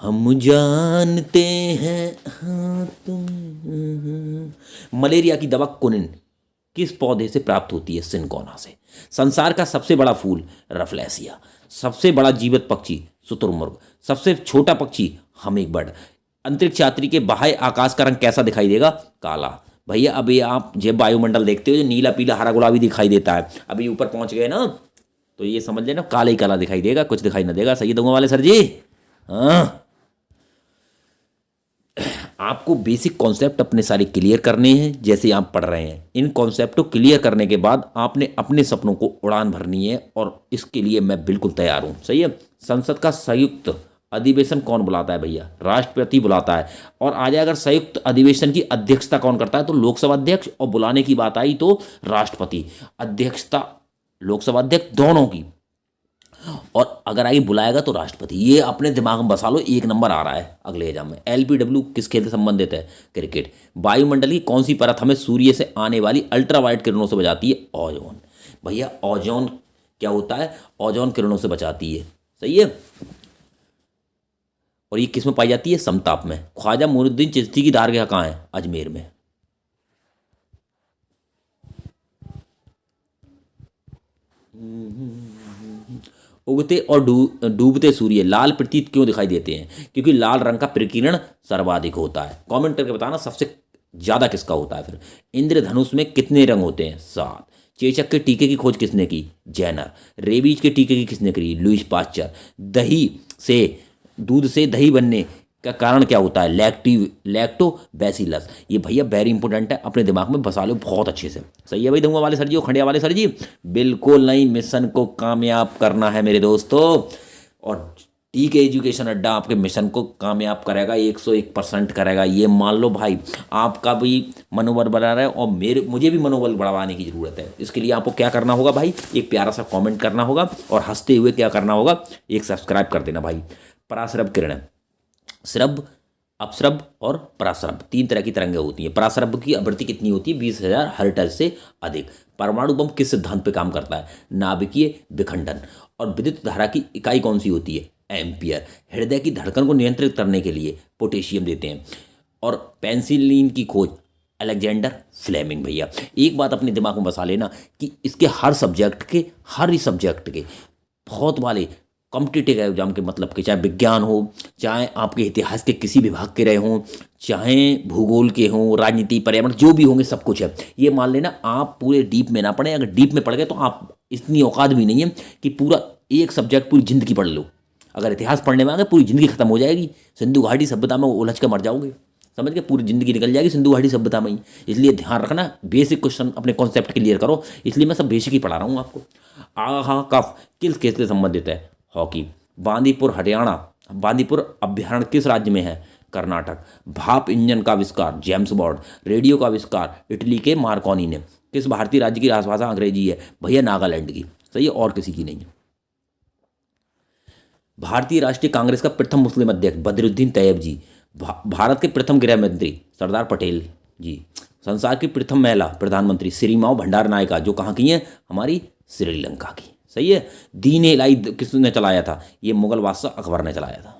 हम जानते हैं हाँ तुम। मलेरिया की दवा कुनिन किस पौधे से प्राप्त होती है? सिनकोना से। संसार का सबसे बड़ा फूल? रफलेसिया। सबसे बड़ा जीवित पक्षी? शुतुरमुर्ग। सबसे छोटा पक्षी? हमिंगबर्ड। अंतरिक्ष यात्री के बाह्य आकाश का रंग कैसा दिखाई देगा? काला। भैया अभी आप जब वायुमंडल देखते हो जो नीला पीला हरा गुलाबी दिखाई देता है, अभी ऊपर पहुंच गए ना तो ये समझ लेना काला ही काला दिखाई देगा, कुछ दिखाई ना देगा। सही दूंगा वाले सर जी। हाँ, आपको बेसिक कॉन्सेप्ट अपने सारे क्लियर करने हैं जैसे आप पढ़ रहे हैं। इन कॉन्सेप्ट को क्लियर करने के बाद आपने अपने सपनों को उड़ान भरनी है और इसके लिए मैं बिल्कुल तैयार हूं। सही है। संसद का संयुक्त अधिवेशन कौन बुलाता है? भैया राष्ट्रपति बुलाता है। और आज अगर संयुक्त अधिवेशन की अध्यक्षता कौन करता है? तो लोकसभा अध्यक्ष। और बुलाने की बात आई तो राष्ट्रपति। अध्यक्षता लोकसभा अध्यक्ष दोनों की, और अगर आगे बुलाएगा तो राष्ट्रपति। ये अपने दिमाग में बसा लो, 1 नंबर आ रहा है अगले एग्जाम में। एलपीडब्ल्यू किस खेल से संबंधित है? क्रिकेट। वायुमंडल की कौन सी परत हमें सूर्य से आने वाली अल्ट्रावायलेट किरणों से बचाती है? ओजोन। भैया ओजोन क्या होता है? ओजोन किरणों से बचाती है। सही है। और ये किस में पाई जाती है? समताप में। ख्वाजा मोइनुद्दीन चिश्ती की दारगाह कहाँ है? अजमेर में। उगते और डूबते सूर्य लाल प्रतीत क्यों दिखाई देते हैं? क्योंकि लाल रंग का प्रकीर्णन सर्वाधिक होता है। कमेंट करके बताना सबसे ज्यादा किसका होता है। फिर इंद्रधनुष में कितने रंग होते हैं? 7। चेचक के टीके की खोज किसने की? जेनर। रेबीज के टीके की किसने करी? Lewis pasture. दूध से दही बनने का कारण क्या होता है? लैक्टोबैसिलस। ये भैया वेरी इंपॉर्टेंट है, अपने दिमाग में बसा लो बहुत अच्छे से। सही है भाई दूंगा वाले सर जी और खंडिया वाले सर जी। बिल्कुल नहीं, मिशन को कामयाब करना है मेरे दोस्तों, और टीके एजुकेशन अड्डा आपके मिशन को कामयाब करेगा, 101% करेगा। ये मान लो भाई, आपका भी मनोबल बढ़ा रहा है और मुझे भी मनोबल बढ़ाने की ज़रूरत है। इसके लिए आपको क्या करना होगा भाई? एक प्यारा सा कमेंट करना होगा और हंसते हुए क्या करना होगा? एक सब्सक्राइब कर देना भाई। पराश्रव किरण, श्रव, अपश्रव और पराश्रव 3 तरह की तरंगें होती हैं। पराश्रव की आवृत्ति कितनी होती है? 20,000 हर्ट्ज से अधिक। परमाणु बम किस सिद्धांत पे काम करता है? नाभिकीय विखंडन। और विद्युत धारा की इकाई कौन सी होती है? एम्पियर। हृदय की धड़कन को नियंत्रित करने के लिए पोटेशियम देते हैं। और पेंसिलिन की खोज अलेक्जेंडर फ्लेमिंग। भैया एक बात अपने दिमाग में बसा लेना कि इसके हर सब्जेक्ट के, हर ही सब्जेक्ट के बहुत वाले कॉम्पिटिटिव एग्जाम के, मतलब कि चाहे विज्ञान हो, चाहे आपके इतिहास के किसी विभाग के रहे हों, चाहे भूगोल के हों, राजनीति, पर्यावरण, जो भी होंगे सब कुछ है। ये मान लेना आप पूरे डीप में ना पढ़ें, अगर डीप में पढ़ गए तो आप, इतनी औकात भी नहीं है कि पूरा एक सब्जेक्ट पूरी जिंदगी पढ़ लो। अगर इतिहास पढ़ने में आ गए पूरी जिंदगी खत्म हो जाएगी, सिंधु घाटी सभ्यता में उलझ कर मर जाओगे, समझ के पूरी जिंदगी निकल जाएगी सिंधु घाटी सभ्यता में ही। इसलिए ध्यान रखना, बेसिक क्वेश्चन अपने कॉन्सेप्ट क्लियर करो, इसलिए मैं सब बेसिक ही पढ़ा रहा हूँ आपको। आहा कफ किस केस से संबंधित है? हॉकी। बांदीपुर हरियाणा, बांदीपुर अभ्यारण्य किस राज्य में है? कर्नाटक। भाप इंजन का आविष्कार? James bond. रेडियो का आविष्कार? इटली के मार्कोनी ने। किस भारतीय राज्य की राजभाषा अंग्रेजी है? भैया नागालैंड की। सही है, और किसी की नहीं है। भारतीय राष्ट्रीय कांग्रेस का प्रथम मुस्लिम अध्यक्ष? बदरुद्दीन तैयब जी। भारत के प्रथम गृह मंत्री? सरदार पटेल जी। संसार की प्रथम महिला प्रधानमंत्री? श्रीमाओ भंडार नायका, जो कहाँ की हैं? हमारी श्रीलंका की। सही है। दीन ए इलाही किसने चलाया था? ये मुगल बादशाह अकबर ने चलाया था।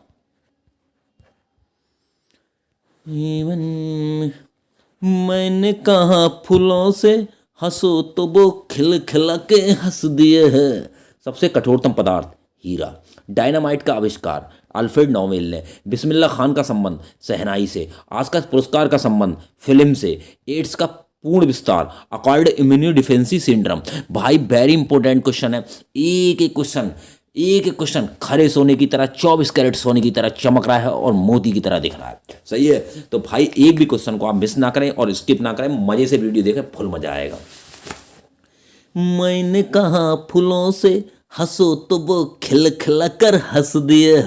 मैंने कहा फूलों से हंसो तो वो खिल खिला के हंस दिए है। सबसे कठोरतम पदार्थ? हीरा। डायनामाइट का आविष्कार? अल्फ्रेड नोबेल ने। बिस्मिल्लाह खान का संबंध? शहनाई से। ऑस्कर पुरस्कार का संबंध? फिल्म से। एड्स का पूर्ण विस्तार? Acquired immuno डिफेंसी syndrome. भाई वेरी इंपॉर्टेंट क्वेश्चन है, एक एक क्वेश्चन खरे सोने की तरह, 24 कैरेट सोने की तरह चमक रहा है और मोती की तरह दिख रहा है। सही है, तो भाई एक भी क्वेश्चन को आप मिस ना करें और स्किप ना करें, मजे से वीडियो देखें, फुल मजा आएगा। मैंने कहा फूलों से हंसो तो वो खिल खिला कर हंस दिए।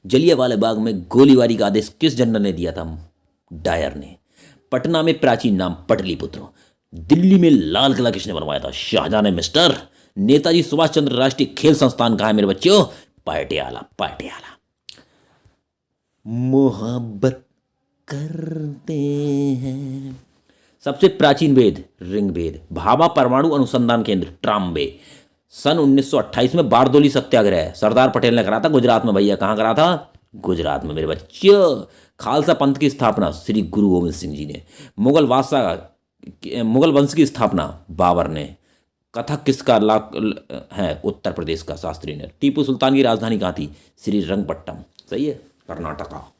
जलियांवाला बाग में गोलीबारी का आदेश किस जनरल ने दिया था? डायर ने। पटना में प्राचीन नाम? पटलिपुत्र। दिल्ली में लाल किला किसने बनवाया था? शाहजहां ने मिस्टर। नेताजी सुभाष चंद्र राष्ट्रीय खेल संस्थान कहाँ है मेरे बच्चों? पटियाला। मोहब्बत करते हैं। सबसे प्राचीन वेद? ऋग्वेद। भाभा परमाणु अनुसंधान केंद्र? ट्राम्बे। सन 1928 में बारदोली सत्याग्रह सरदार पटेल ने करा था गुजरात में। भैया कहाँ करा था? गुजरात में मेरे बच्चों। खालसा पंथ की स्थापना? श्री गुरु गोविंद सिंह जी ने। मुगल वंश की स्थापना? बाबर ने। कथक किसका है? उत्तर प्रदेश का शास्त्री ने। टीपू सुल्तान की राजधानी कहाँ थी? श्रीरंगपट्टनम। सही है, कर्नाटका।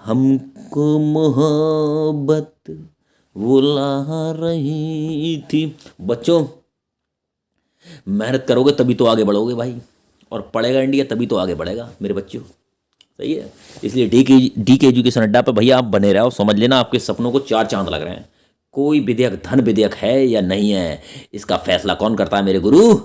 हमको मोहब्बत बुला रही थी। बच्चों मेहनत करोगे तभी तो आगे बढ़ोगे भाई, और पढ़ेगा इंडिया तभी तो आगे बढ़ेगा मेरे बच्चों। सही है, इसलिए डी के एजुकेशन अड्डा पर भैया आप बने रहो। समझ लेना आपके सपनों को 4 चांद लग रहे हैं। कोई विधेयक धन विधेयक है या नहीं है, इसका फैसला कौन करता है मेरे गुरु?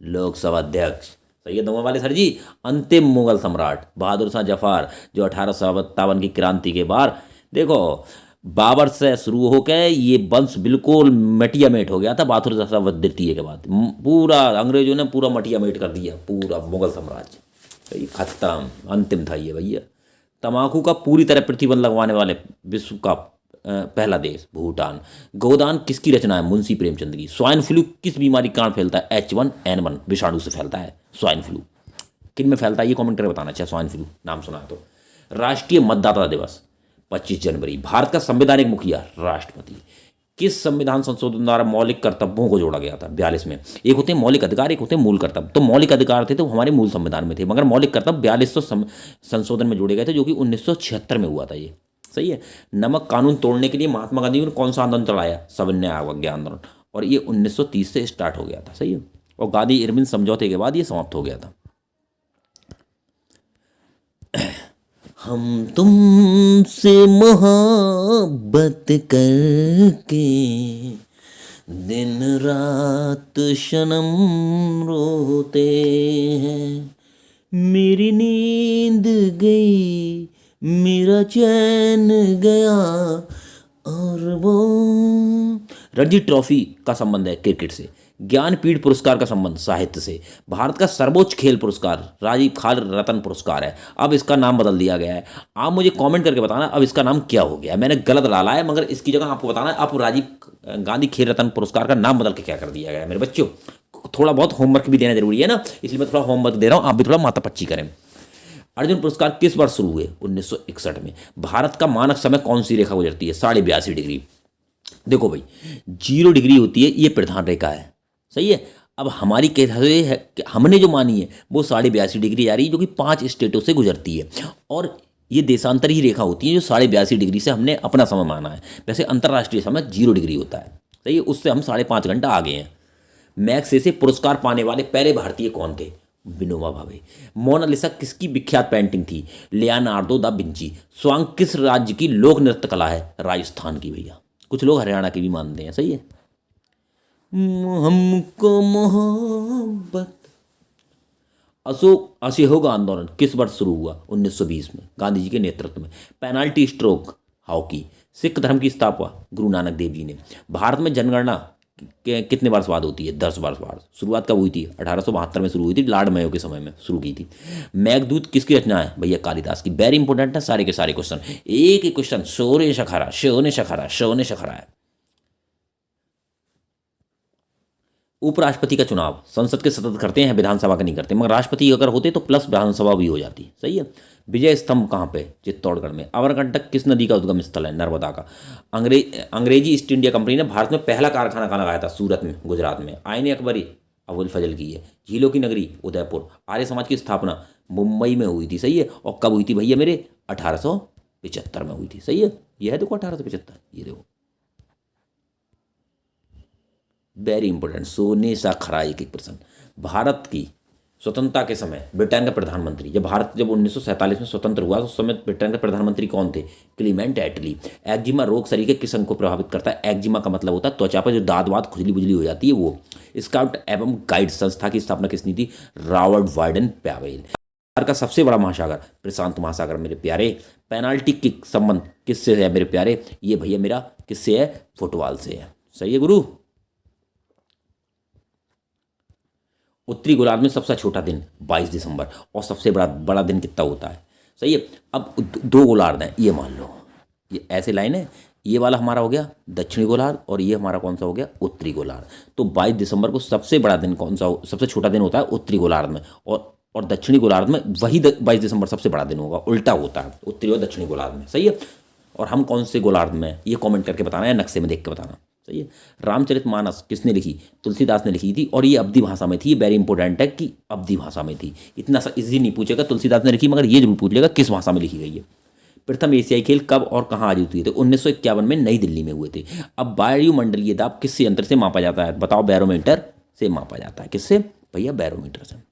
लोकसभा अध्यक्ष। सही है दोनों वाले सर जी। अंतिम मुगल सम्राट? बहादुर शाह जफर, जो 1857 की क्रांति के बाद, देखो बाबर से शुरू होकर ये वंश बिल्कुल मटियामेट हो गया था। बहादुर शाह द्वितीय के बाद पूरा अंग्रेजों ने पूरा मटियामेट कर दिया, पूरा मुगल साम्राज्य। सही, खत्म, अंतिम था ये भैया। तंबाकू का पूरी तरह प्रतिबंध लगवाने वाले विश्व का पहला देश? भूटान। गोदान किसकी रचना है? मुंशी प्रेमचंद की। स्वाइन फ्लू किस बीमारी के कारण फैलता है? H1N1 विषाणु से फैलता है स्वाइन फ्लू। किन में फैलता है ये कमेंट करके बताना चाहिए। स्वाइन फ्लू नाम सुना तो। राष्ट्रीय मतदाता दिवस? 25 जनवरी। भारत का संवैधानिक मुखिया? राष्ट्रपति। किस संविधान संशोधन द्वारा मौलिक कर्तव्यों को जोड़ा गया था? 42 में। एक होते हैं मौलिक अधिकार, एक होते हैं मूल कर्तव्य। तो मौलिक अधिकार थे तो हमारे मूल संविधान में थे, मगर मौलिक कर्तव्य 4200 संशोधन में जोड़े गए थे, जो कि 1976 में हुआ था ये। सही है। नमक कानून तोड़ने के लिए महात्मा गांधी ने कौन सा आंदोलन चलाया? सविनय अवज्ञा आंदोलन, और ये 1930 से स्टार्ट हो गया था। सही है, और गांधी इरविन समझौते के बाद ये समाप्त हो गया था। हम तुमसे मोहब्बत करके दिन रात सनम रोते हैं। मेरी नींद गई, मेरा चैन गया, और वो। रणजी ट्रॉफी का संबंध है क्रिकेट से। ज्ञानपीठ पुरस्कार का संबंध साहित्य से। भारत का सर्वोच्च खेल पुरस्कार राजीव खाल रत्न पुरस्कार है। अब इसका नाम बदल दिया गया है। आप मुझे कमेंट करके बताना अब इसका नाम क्या हो गया है। मैंने गलत डाला है, मगर इसकी जगह आपको बताना है अब राजीव गांधी खेल रत्न पुरस्कार का नाम बदल के क्या कर दिया गया है। मेरे बच्चों थोड़ा बहुत होमवर्क भी देना जरूरी है ना, इसलिए मैं थोड़ा होमवर्क दे रहा हूँ, आप भी थोड़ा माथा पच्ची करें। अर्जुन पुरस्कार किस वर्ष शुरू हुए? 1961 में। भारत का मानक समय कौन सी रेखा गुजरती है? 82.5 डिग्री। देखो भाई, 0 डिग्री होती है, ये प्रधान रेखा है, सही है। अब हमारी कैसे है कि हमने जो मानी है वो 82.5 डिग्री आ रही है, जो कि 5 स्टेटों से गुजरती है, और ये देशांतर ही रेखा होती है जो 82.5 डिग्री से हमने अपना समय माना है। वैसे अंतर्राष्ट्रीय समय 0 डिग्री होता है, सही है, उससे हम 5.5 घंटा आगे हैं। मैग्सेसे से पुरस्कार पाने वाले पहले भारतीय कौन थे? विनोबा भावे। मोनालिसा किसकी विख्यात पेंटिंग थी? Leonardo da Vinci. स्वांग किस राज्य की लोक नृत्य कला है? राजस्थान की भैया। कुछ लोग हरियाणा की भी मानते हैं, सही है। हमको मोहब्बत। असहयोग आंदोलन किस वर्ष शुरू हुआ? 1920 में, गांधी जी के नेतृत्व में। Penalty stroke hockey. सिख धर्म की स्थापना गुरु नानक देव जी ने। भारत में जनगणना कितने वर्ष बाद होती है? 10 वर्ष बाद। शुरुआत कब हुई थी? 1872 में शुरू हुई थी, लॉर्ड मेयो के समय में शुरू की थी। मेघदूत किसकी रचना है? भैया कालिदास की। वेरी इंपॉर्टेंट है सारे के सारे क्वेश्चन, एक ही क्वेश्चन, शोने शखरा शोने शखरा शोने शखरा है। उपराष्ट्रपति का चुनाव संसद के सदस्य करते हैं, विधानसभा का नहीं करते, मगर राष्ट्रपति अगर होते तो प्लस विधानसभा भी हो जाती, सही है। विजय स्तंभ कहाँ पे? चित्तौड़गढ़ में। अमरकंटक किस नदी का उद्गम स्थल है? नर्मदा का। अंग्रेजी ईस्ट इंडिया कंपनी ने भारत में पहला कारखाना कहाँ लगाया था? सूरत में, गुजरात में। आईन अकबरी अबुल फजल की है। झीलों की नगरी उदयपुर। आर्य समाज की स्थापना मुंबई में हुई थी, सही है। और कब हुई थी भैया मेरे? 1875 में हुई थी, सही है। यह है देखो 1875, ये देखो, वेरी इंपॉर्टेंट, सोने सा खरा एक एक प्रश्न। भारत की स्वतंत्रता के समय ब्रिटेन का प्रधानमंत्री, जब 1947 में स्वतंत्र हुआ तो उस समय ब्रिटेन के प्रधानमंत्री कौन थे? क्लीमेंट एटली। एक्जिमा रोग शरीर के किस अंग को प्रभावित करता है? एक्जिमा का मतलब होता है त्वचा पर जो दाद वाद खुजली बुजली हो जाती है वो। स्काउट एवं गाइड संस्था की स्थापना किसने थी? Robert widen पैवेल। भारत का सबसे बड़ा महासागर प्रशांत महासागर मेरे प्यारे। पेनाल्टी किक संबंध किससे है मेरे प्यारे? ये भैया मेरा किससे है? फुटबॉल से है, सही है गुरु। उत्तरी गोलार्ध में सबसे छोटा दिन 22 दिसंबर, और सबसे बड़ा दिन कितना होता है? सही है। अब 2 गोलार्ध हैं, ये मान लो, ये ऐसे लाइन है, ये वाला हमारा हो गया दक्षिणी गोलार्ध और ये हमारा कौन सा हो गया? उत्तरी गोलार्ध। तो 22 दिसंबर को सबसे बड़ा दिन कौन सा सबसे छोटा दिन होता है? उत्तरी गोलार्ध में, और दक्षिणी गोलार्ध में वही 22 दिसंबर सबसे बड़ा दिन होगा, उल्टा होता है उत्तरी और दक्षिणी गोलार्ध में, सही है। और हम कौन से गोलार्ध में, ये कमेंट करके बताना या नक्शे में देख के बताना, सही है। रामचरितमानस किसने लिखी? तुलसीदास ने लिखी थी, और ये अवधी भाषा में थी। ये वेरी इंपॉर्टेंट है कि अवधी भाषा में थी। इतना सा इजी नहीं पूछेगा तुलसीदास ने लिखी, मगर ये जरूर पूछ लेगा किस भाषा में लिखी गई है। प्रथम एशियाई खेल कब और कहाँ आयोजित हुए थे? 1951 में नई दिल्ली में हुए थे। अब वायुमंडलीय दाब किस यंत्र से मापा जाता है? बताओ। बैरोमीटर से मापा जाता है। किससे भैया? बैरोमीटर से।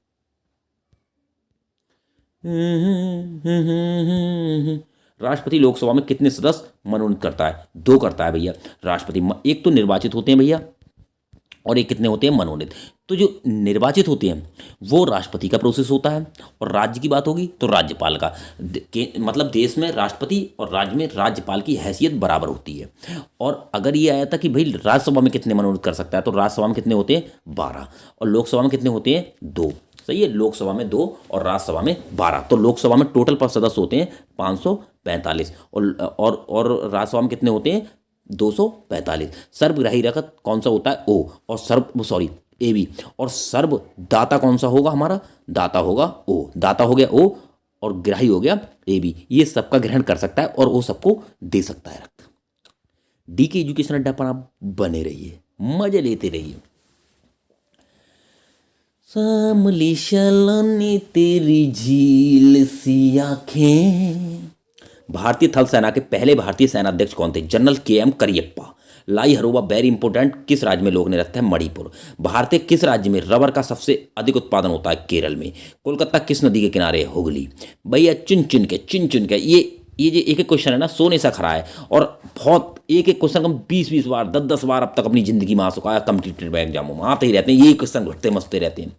राष्ट्रपति लोकसभा में कितने सदस्य मनोनीत करता है? 2 करता है भैया राष्ट्रपति। एक तो निर्वाचित होते हैं भैया, और एक कितने होते हैं? मनोनीत। तो जो निर्वाचित होते हैं वो राष्ट्रपति का प्रोसेस होता है, और राज्य की बात होगी तो राज्यपाल का। मतलब देश में राष्ट्रपति और राज्य में राज्यपाल की हैसियत बराबर होती है। और अगर ये आया था कि भाई राज्यसभा में कितने मनोनीत कर सकता है, तो राज्यसभा में कितने होते हैं? 12, और लोकसभा में कितने होते हैं? 2, सही है। लोकसभा में 2 और राज्यसभा में 12। तो लोकसभा में टोटल पर सदस्य होते हैं 545, और राज्यसभा में कितने होते हैं? 245। सर्वग्राही रखत कौन सा होता है? ओ। और ए बी। और सर्वदाता कौन सा होगा हमारा? दाता होगा ओ। दाता हो गया ओ, और ग्राही हो गया ए बी। ये सबका ग्रहण कर सकता है और वो सबको दे सकता है रक्त। डी के एजुकेशन अड्डा पर आप बने रहिए, मजे लेते रहिए। सामली शलनी तेरी झील सी आंखें। भारतीय थल सेना के पहले भारतीय सेनाध्यक्ष कौन थे? General KM Cariappa. लाई हरोबा वेरी इंपॉर्टेंट, किस राज्य में लोग ने रखते हैं? मणिपुर। भारतीय किस राज्य में रबर का सबसे अधिक उत्पादन होता है? केरल में। कोलकाता किस नदी के किनारे है? हुगली। भैया चुन चुन के ये जो एक एक क्वेश्चन है ना, सोने सा खरा है, और बहुत एक एक क्वेश्चन हम 20 बार 10 बार अब तक अपनी जिंदगी में आ चुका है। कम्पिटिटिव एग्जामों में आते ही रहते हैं, ये क्वेश्चन घटते मसते रहते हैं।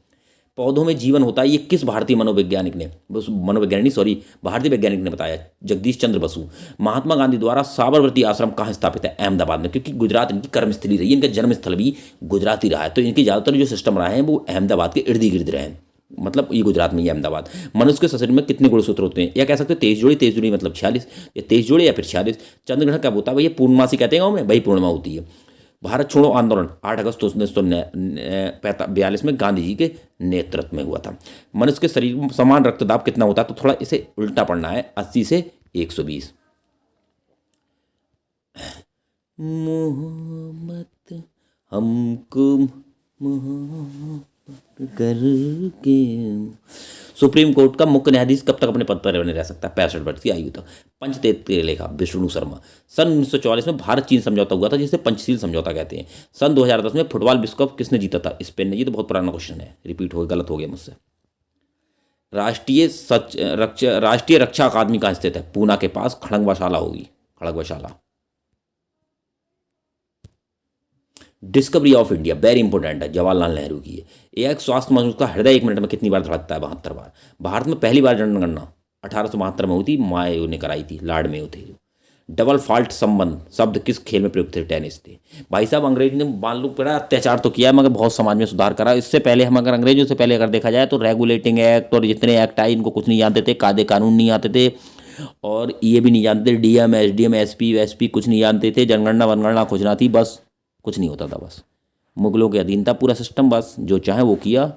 पौधों में जीवन होता है, ये किस भारतीय मनोवैज्ञानिक ने, भारतीय वैज्ञानिक ने बताया? जगदीश चंद्र बसु। महात्मा गांधी द्वारा साबरमती आश्रम कहाँ स्थापित है? अहमदाबाद में, क्योंकि गुजरात इनकी कर्मस्थली रही है, इनका जन्मस्थल भी गुजरात ही रहा है, तो इनके ज़्यादातर जो सिस्टम रहे हैं वो अहमदाबाद के इर्द गिर्द रहे हैं, मतलब ये गुजरात में ही अहमदाबाद। मनुष्य के शरीर में कितने गुणसूत्र होते हैं? या कह सकते हैं 23 जोड़ी मतलब 46, या 23 जोड़े या फिर 46। चंद्रग्रहण कब होता है? भैया पूर्णमासी कहते हैं गाँव में, भाई पूर्णिमा होती है। भारत छोड़ो आंदोलन 8 अगस्त 1942 में गांधी जी के नेतृत्व में हुआ था। मनुष्य के शरीर में समान रक्तदाब कितना होता है, तो थोड़ा इसे उल्टा पढ़ना है, 80 से 120। मोहब्बत हमको मोहब्बत करके। सुप्रीम कोर्ट का मुख्य न्यायाधीश कब तक अपने पद पर बने रह सकता है? 65 वर्ष की आयु तक। पंचतंत्र लेखा विष्णु शर्मा। सन 1944 में भारत चीन समझौता हुआ था, जिसे पंचशील समझौता कहते हैं। सन 2010 में फुटबॉल विश्व कप किसने जीता था? स्पेन ने। ये तो बहुत पुराना क्वेश्चन है, रिपीट हो गलत हो गया मुझसे। राष्ट्रीय रक्षा अकादमी कहाँ स्थित है? पूना के पास खड़गवाशाला होगी, खड़गवाशाला। Discovery of India very important है, जवाहरलाल नेहरू की है। एक स्वास्थ्य मनुष्य का हृदय 1 मिनट में कितनी बार धड़कता है? 72 बार। भारत में पहली बार जनगणना 1872 में हुई थी, मायो ने कराई थी, लॉर्ड मेयो थे। डबल फॉल्ट संबंध शब्द किस खेल में प्रयुक्त थे? टेनिस थे। भाई साहब, अंग्रेज ने मालूम पड़ा अत्याचार तो किया, मगर बहुत समाज में सुधार करा। इससे पहले हम अगर अंग्रेजों से पहले अगर देखा जाए तो रेगुलेटिंग एक्ट और जितने एक्ट आए इनको कुछ नहीं जानते थे, कायदे कानून नहीं आते थे, और ये भी नहीं जानते, डीएम एसडीएम एसपी वेसपी कुछ नहीं जानते थे, जनगणना वनगणना कुछ ना थी, बस कुछ नहीं होता था। बस मुगलों के अधीन था पूरा सिस्टम, बस जो चाहे वो किया।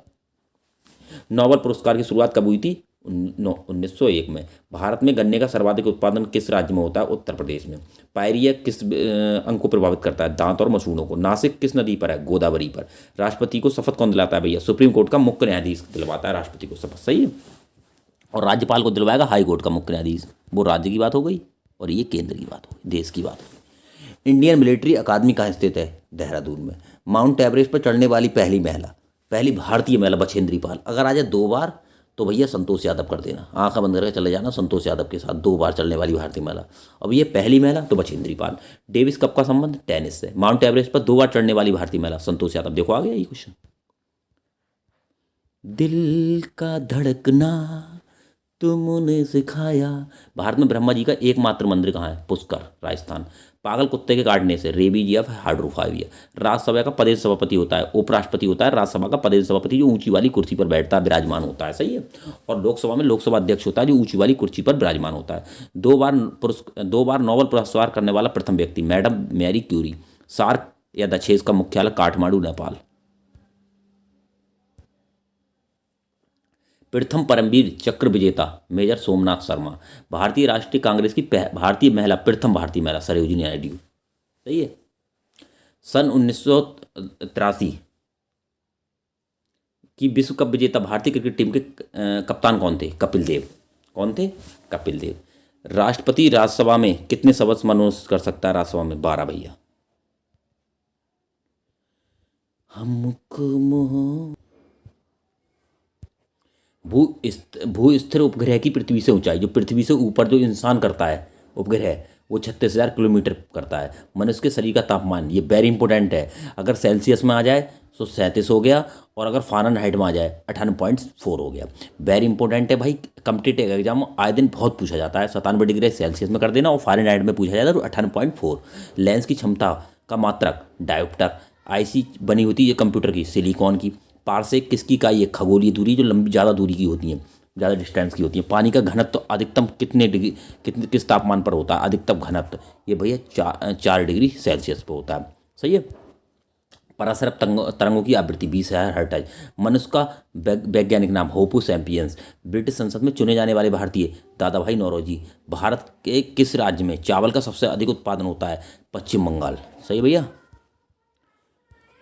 नोबेल पुरस्कार की शुरुआत कब हुई थी? 1901 में। भारत में गन्ने का सर्वाधिक उत्पादन किस राज्य में होता है? उत्तर प्रदेश में। पायरिया किस अंग को प्रभावित करता है? दांत और मसूड़ों को। नासिक किस नदी पर है? गोदावरी पर। राष्ट्रपति को शपथ कौन दिलाता है? भैया सुप्रीम कोर्ट का मुख्य न्यायाधीश दिलवाता है राष्ट्रपति को शपथ, सही है। और राज्यपाल को दिलवाएगा हाई कोर्ट का मुख्य न्यायाधीश। वो राज्य की बात हो गई और ये केंद्र की बात हो गई, देश की बात हो गई। इंडियन मिलिट्री अकादमी कहाँ स्थित है? देहरादून में। माउंट एवरेस्ट पर चढ़ने वाली पहली महिला, पहली भारतीय महिला बछेंद्री पाल। अगर आ जाए 2 बार तो भैया संतोष यादव कर देना, आंखें बंद करके चले जाना संतोष यादव के साथ। 2 बार चलने वाली भारतीय महिला। अब ये पहली महिला तो बछेंद्री पाल। डेविस कप का संबंध? टेनिस से। माउंट एवरेस्ट पर 2 बार चढ़ने वाली भारतीय महिला संतोष यादव। देखो आ गया ये क्वेश्चन। दिल का धड़कना तुमने सिखाया। भारत में ब्रह्मा जी का एकमात्र मंदिर कहाँ है? पुष्कर, राजस्थान। पागल कुत्ते के काटने से रेबीज या हाइड्रोफाइविया। राज्यसभा का प्रदेश सभापति होता है, उपराष्ट्रपति होता है, राज्यसभा का प्रदेश सभापति जो ऊंची वाली कुर्सी पर बैठता है, विराजमान होता है, सही है। और लोकसभा में लोकसभा अध्यक्ष होता है जो ऊंची वाली कुर्सी पर विराजमान होता है। 2 बार नोबेल पुरस्कार करने वाला प्रथम व्यक्ति मैडम मैरी क्यूरी। सार्क या दशेस का मुख्यालय काठमांडू, नेपाल। प्रथम परमवीर चक्र विजेता मेजर सोमनाथ शर्मा। भारतीय राष्ट्रीय कांग्रेस की भारतीय महिला, प्रथम भारतीय महिला सरोजिनी नायडू, सही है। सन 1983 की विश्व कप विजेता भारतीय क्रिकेट टीम के कप्तान कौन थे? कपिल देव। कौन थे? कपिल देव। राष्ट्रपति राज्यसभा में कितने सदस्य मनोनीत कर सकता है? राज्यसभा में 12 भैया। हमको भू स्थिर उपग्रह की पृथ्वी से ऊंचाई, जो पृथ्वी से ऊपर जो इंसान करता है उपग्रह, वो 36,000 किलोमीटर करता है। मनुष्य के शरीर का तापमान, ये वेरी इंपॉर्टेंट है, अगर सेल्सियस में आ जाए तो 37 हो गया, और अगर फ़ारेनहाइट में आ जाए 98.4 हो गया। वेरी इंपॉर्टेंट है भाई, कॉम्पिटिटिव एग्जाम आए दिन बहुत पूछा जाता है। 97 डिग्री सेल्सियस में कर देना और फ़ारेनहाइट में पूछा जाता है तो 98.4। लेंस की क्षमता का मात्रक डायोप्टर। आईसी बनी होती है कंप्यूटर की सिलिकॉन की। पारसेक किसकी इकाई है? खगोलीय दूरी, जो लंबी ज़्यादा दूरी की होती है, ज़्यादा डिस्टेंस की होती है। पानी का घनत्व तो अधिकतम कितने डिग्री किस तापमान पर होता है? अधिकतम घनत्व ये भैया 4 डिग्री सेल्सियस पर होता है, सही है। परासरप तरंगों की आवृत्ति 20,000 हर्ट्ज। मनुष्य का वैज्ञानिक नाम होपो सैम्पियंस। ब्रिटिश संसद में चुने जाने वाले भारतीय दादा भाई नौरोजी। भारत के किस राज्य में चावल का सबसे अधिक उत्पादन होता है? पश्चिम बंगाल, सही भैया।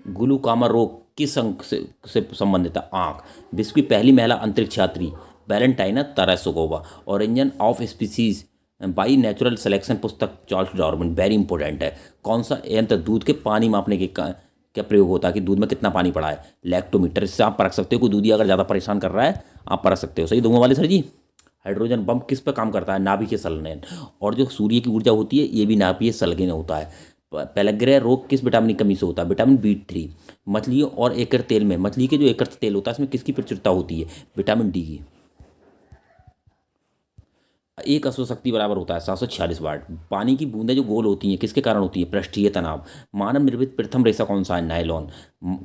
ग्लूकोमा रोग किस अंग से संबंधित है? आँख। विश्व की पहली महिला अंतरिक्ष यात्री Valentina Tereshkova. Origin of species by natural selection पुस्तक चार्ल्स डार्विन, वेरी इंपॉर्टेंट है। कौन सा यंत्र दूध के पानी मापने के क्या प्रयोग होता है कि दूध में कितना पानी पड़ा है? लैक्टोमीटर। इससे आप परख सकते हो कि दूधी अगर ज़्यादा परेशान कर रहा है, आप परख सकते हो, सही दूंगा वाले सर जी। हाइड्रोजन बम किस पर काम करता है? नाभिकीय संलयन। और जो सूर्य की ऊर्जा होती है ये भी नाभिकीय संलयन होता है। पेलग्रिया रोग किस विटामिन की कमी से होता है? Vitamin B3। मछलियों और एकत्र तेल में, मछली के जो एकत्र तेल होता है इसमें किसकी प्रचुरता होती है? विटामिन डी की। एक अश्व शक्ति बराबर होता है 746 वाट। पानी की बूंदें जो गोल होती हैं किसके कारण होती है? पृष्ठीय तनाव। मानव निर्मित प्रथम रेशा कौन सा है? नायलॉन।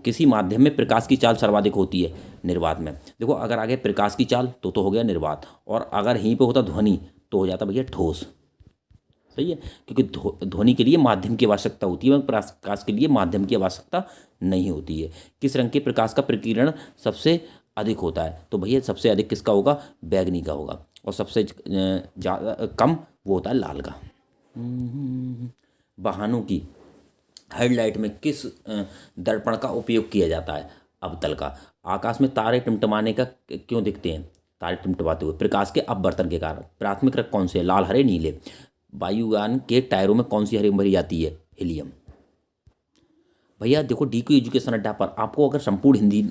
किसी माध्यम में प्रकाश की चाल सर्वाधिक होती है? निर्वात में। देखो अगर आगे प्रकाश की चाल तो हो गया निर्वात, और अगर यहीं पे होता ध्वनि तो हो जाता भैया ठोस, सही है, क्योंकि ध्वनि के लिए माध्यम की आवश्यकता होती है, प्रकाश के लिए माध्यम की आवश्यकता नहीं होती है। किस रंग के प्रकाश का प्रकीर्णन सबसे अधिक होता है? तो भैया सबसे अधिक किसका होगा? बैगनी का होगा। और सबसे ज़्यादा कम वो होता है लाल का। वाहनों की हेडलाइट में किस दर्पण का उपयोग किया जाता है? अवतल का। आकाश में तारे टिमटिमाने का क्यों दिखते हैं? तारे टिमटिमाते हुए प्रकाश के अपवर्तन के कारण। प्राथमिक रंग कौन से हैं? लाल, हरे, नीले। वायुयान के टायरों में कौन सी हरी भरी जाती है? हीलियम। भैया देखो, डी क्यू एजुकेशन अड्डा पर आपको अगर संपूर्ण हिंदी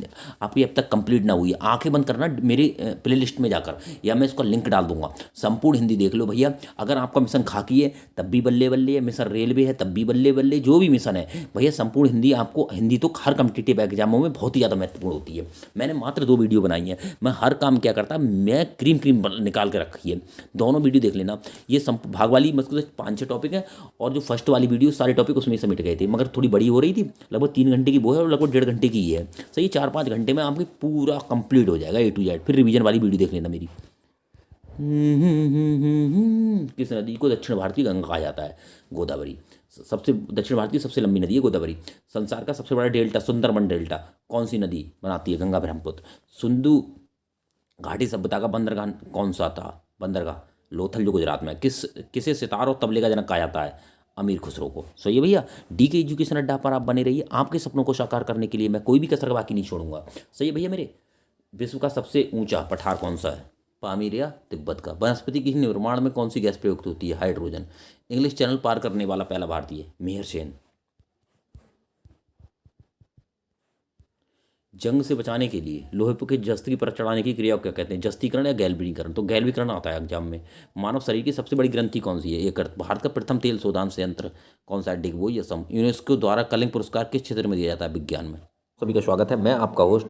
आपकी अब तक कंप्लीट ना हुई है, आंखें बंद करना मेरे प्लेलिस्ट में जाकर, या मैं इसका लिंक डाल दूंगा। संपूर्ण हिंदी देख लो भैया। अगर आपका मिशन खाकी है तब भी बल्ले बल्ले है, मिशन रेलवे है तब भी बल्ले बल्ले, जो भी मिशन है भैया संपूर्ण हिंदी आपको, हिंदी तो हर कम्पिटिटिव एग्जामों में बहुत ही ज़्यादा महत्वपूर्ण होती है। मैंने मात्र 2 वीडियो बनाई है। मैं हर काम क्या करता, मैं क्रीम निकाल के रखी है। दोनों वीडियो देख लेना। ये भाग वाली मतलब 5-6 टॉपिक है, और जो फर्स्ट वाली वीडियो सारे टॉपिक उसमें समेट गए थे, मगर थोड़ी बड़ी हो रही थी। लगभग 3 घंटे की वो है और लगभग 1.5 घंटे की है। सही, 4-5 घंटे में आपकी पूरा कंप्लीट हो जाएगा A to Z। फिर रिवीजन वाली वीडियो देख लेना मेरी। किस नदी को दक्षिण भारतीय गंगा कहा जाता है? गोदावरी। सबसे दक्षिण भारत की सबसे लंबी नदी है गोदावरी। संसार का सबसे बड़ा डेल्टा सुंदरबन डेल्टा कौन सी नदी बनाती है? गंगा ब्रह्मपुत्र। सिंधु घाटी सभ्यता का बंदरगाह कौन सा था? बंदरगाह लोथल, जो गुजरात में। किसे सितार और तबले का जनक कहा जाता है? अमीर खुसरो को। सही है भैया। डी के एजुकेशन अड्डा पर आप बने रहिए। आपके सपनों को साकार करने के लिए मैं कोई भी कसर बाकी नहीं छोड़ूंगा। सही है भैया मेरे। विश्व का सबसे ऊंचा पठार कौन सा है? पामीर या तिब्बत का। वनस्पति के निर्माण में कौन सी गैस प्रयुक्त होती है? हाइड्रोजन। इंग्लिश चैनल पार करने वाला पहला भारतीय? मेहर सेन। जंग से बचाने के लिए लोहे के जस्ती पर चढ़ाने की क्रिया को क्या कहते हैं? जस्तीकरण या गैल्वेनीकरण? तो गैल्वीकरण आता है एग्जाम में। मानव शरीर की सबसे बड़ी ग्रंथि कौन सी है? यकृत। भारत का प्रथम तेल शोधन संयंत्र कौन सा है? डिगबोई असम। यूनेस्को द्वारा कलिंग पुरस्कार किस क्षेत्र में दिया जाता है? विज्ञान में। सभी का स्वागत है, मैं आपका होस्ट